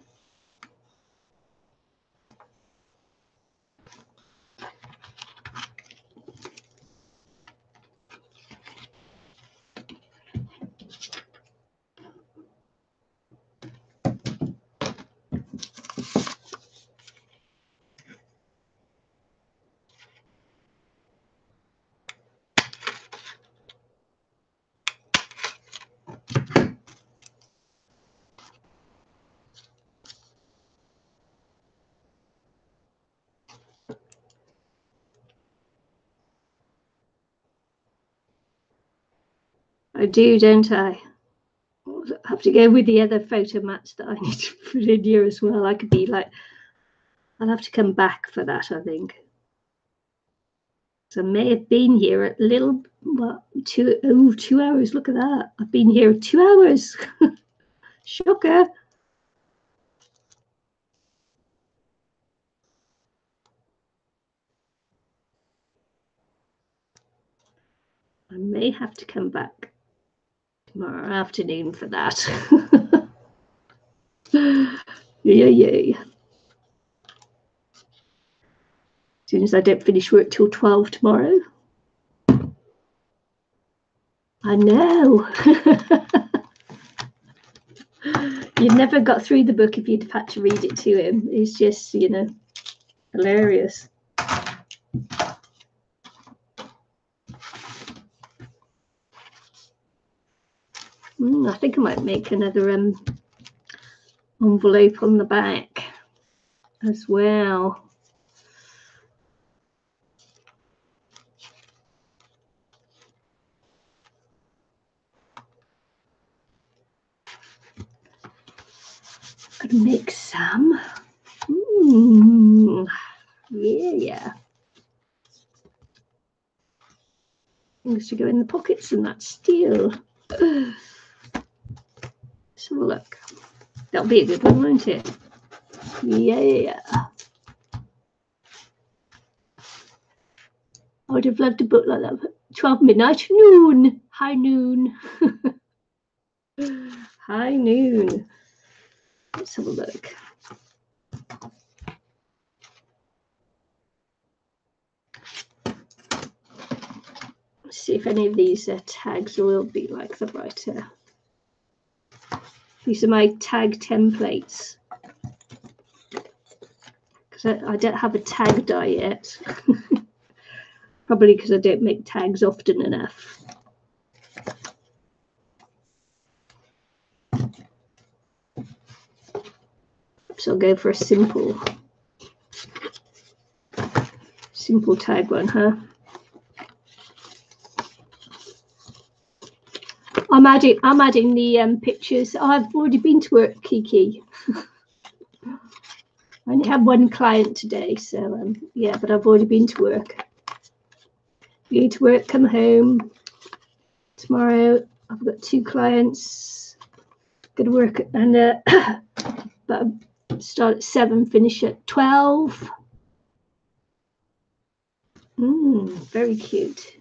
I do, don't I? I have to go with the other photo mats that I need to put in here as well. I could be like, I'll have to come back for that, I think. So I may have been here a little, what, 2 hours. Look at that. I've been here 2 hours. Shocker. I may have to come back tomorrow afternoon for that. Yeah. As soon as I don't finish work till 12 tomorrow. I know. You'd never got through the book if you'd had to read it to him. It's just, you know, hilarious. I think I might make another envelope on the back as well. Gonna make some. Yeah. Things to go in the pockets and that steel. Let's have a look. That'll be a good one, won't it? Yeah. I would have loved a book like that. 12 midnight, noon, high noon. High noon. Let's have a look. Let's see if any of these tags will be like the writer. These are my tag templates. Because I don't have a tag die yet. Probably because I don't make tags often enough. So I'll go for a simple tag one, huh? I'm adding the pictures. Oh, I've already been to work, Kiki. I only have one client today, so yeah, but I've already been to work. Been to work, come home. Tomorrow I've got 2 clients. Go to work and but start at 7, finish at 12. Very cute.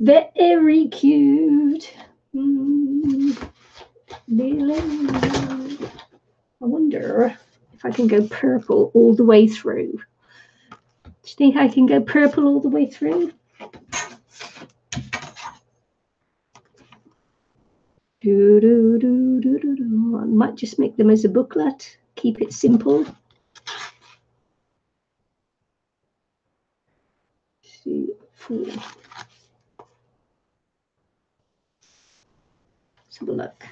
Very cute. I wonder if I can go purple all the way through. Do you think I can go purple all the way through? I might just make them as a booklet. Keep it simple. 2, 4. Let's have a look.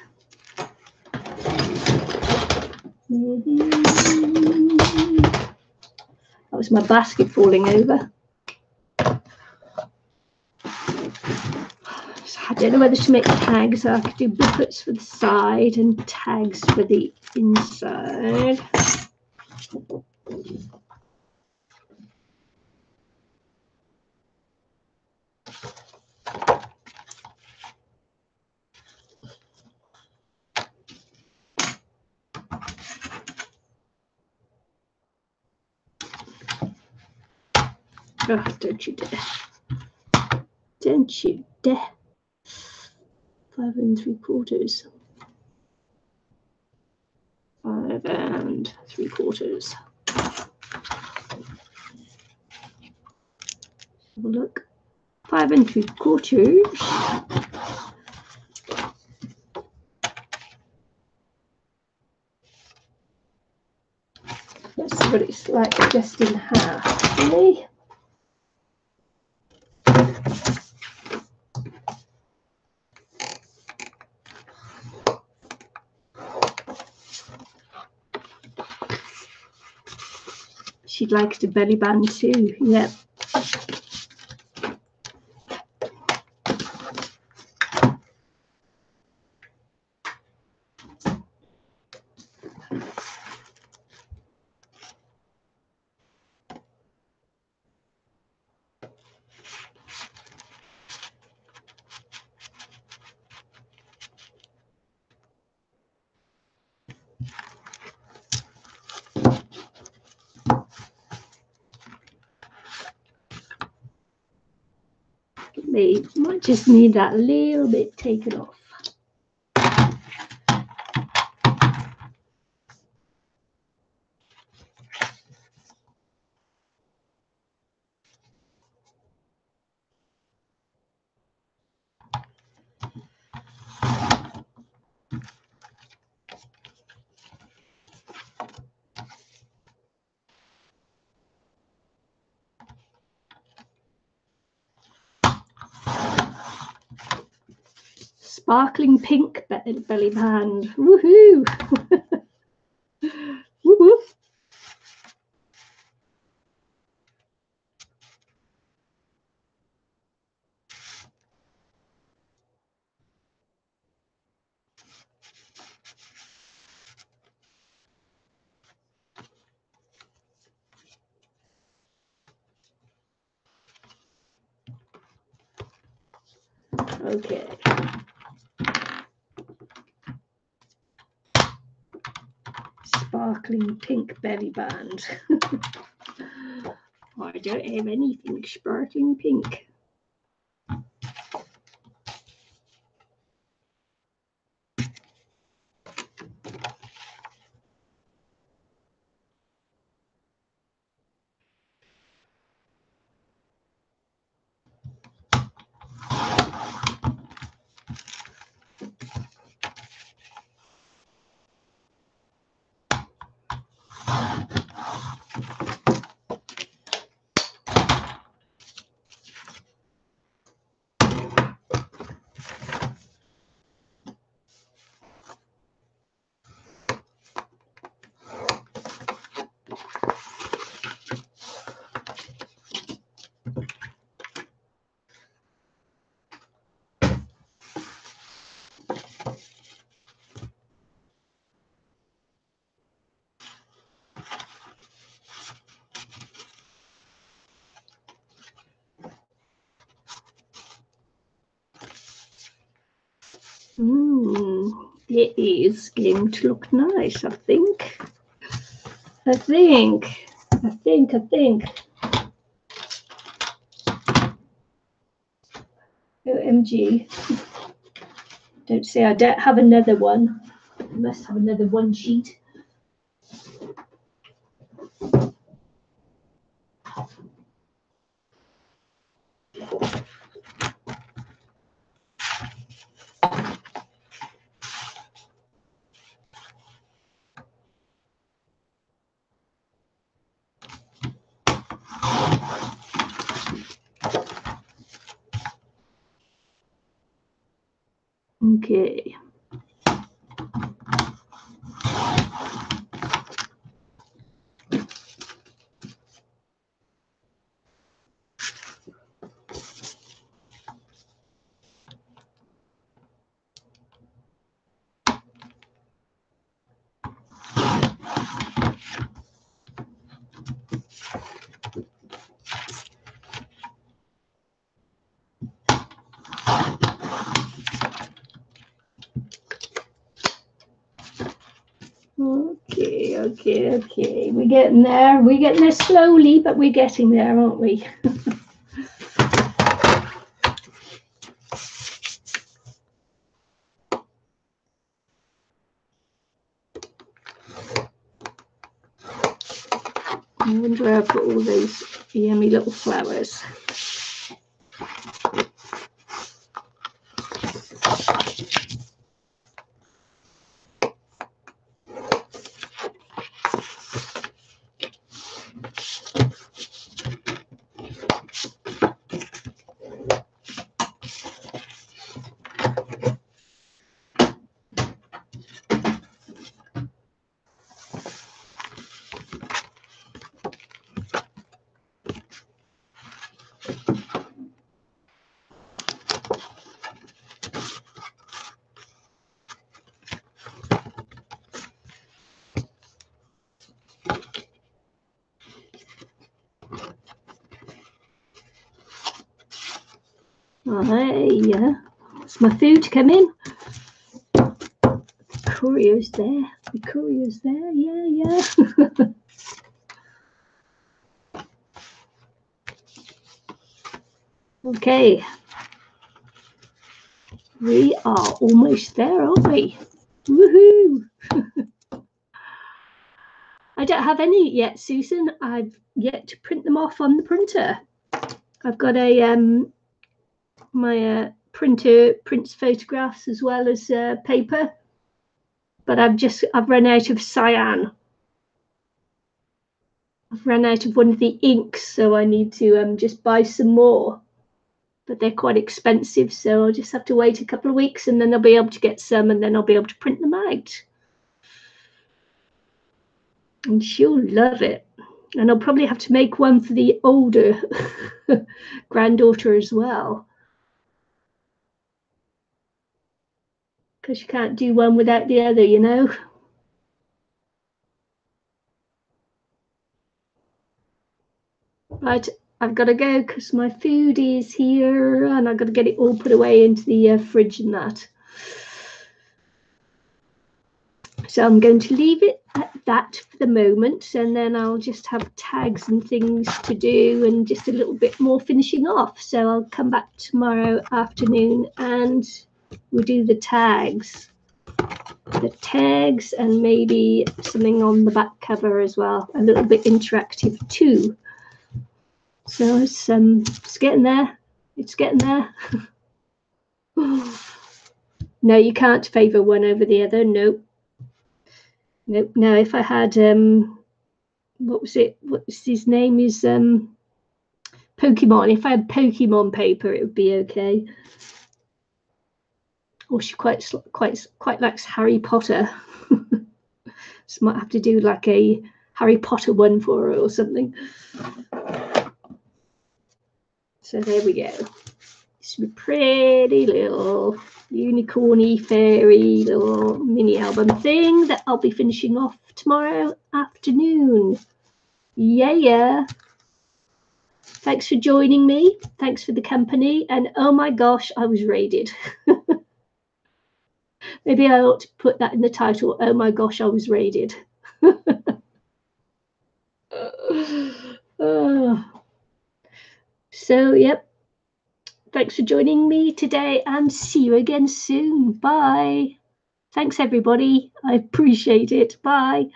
That was my basket falling over. So I don't know whether to make tags. I could do booklets for the side and tags for the inside. Oh, don't you dare. Don't you dare. 5 3/4. 5 3/4. Have a look. 5 3/4. Let's see what it's like just in half, really. She likes the belly band too, yeah. They might just need that little bit taken off. Sparkling pink belly band. Woohoo! Woohoo! Okay. Sparkling pink belly band. I don't have anything sparkling pink. It is going to look nice, I think. OMG. Don't say I don't have another one. I must have another one sheet. Okay. Okay. We're getting there. We're getting there slowly, but we're getting there, aren't we? I wonder where I put all those yummy little flowers. Yeah, it's my food to come in. Courier's there. The courier's there. Yeah. Okay. We are almost there, aren't we? Woohoo! I don't have any yet, Susan. I've yet to print them off on the printer. I've got a my printer prints photographs as well as paper, but I've run out of cyan. I've run out of one of the inks, so I need to just buy some more. But they're quite expensive, so I'll just have to wait a couple of weeks, and then I'll be able to get some, and then I'll be able to print them out. And she'll love it. And I'll probably have to make one for the older granddaughter as well, because you can't do one without the other, you know. Right, I've got to go because my food is here, and I've got to get it all put away into the fridge and that. So I'm going to leave it at that for the moment, and then I'll just have tags and things to do and just a little bit more finishing off. So I'll come back tomorrow afternoon and we'll do the tags. And maybe something on the back cover as well, a little bit interactive too. So it's getting there. It's getting there. No, you can't favour one over the other. Nope. Nope. No, if I had what was it? What's his name? Is Pokemon. If I had Pokemon paper, it would be okay. Or she quite likes Harry Potter. So might have to do like a Harry Potter one for her or something. So there we go. It's a pretty little unicorny fairy little mini album thing that I'll be finishing off tomorrow afternoon. Yeah. Thanks for joining me. Thanks for the company. And oh my gosh, I was raided. Maybe I ought to put that in the title. Oh my gosh, I was raided. So, yep. Thanks for joining me today and see you again soon. Bye. Thanks, everybody. I appreciate it. Bye.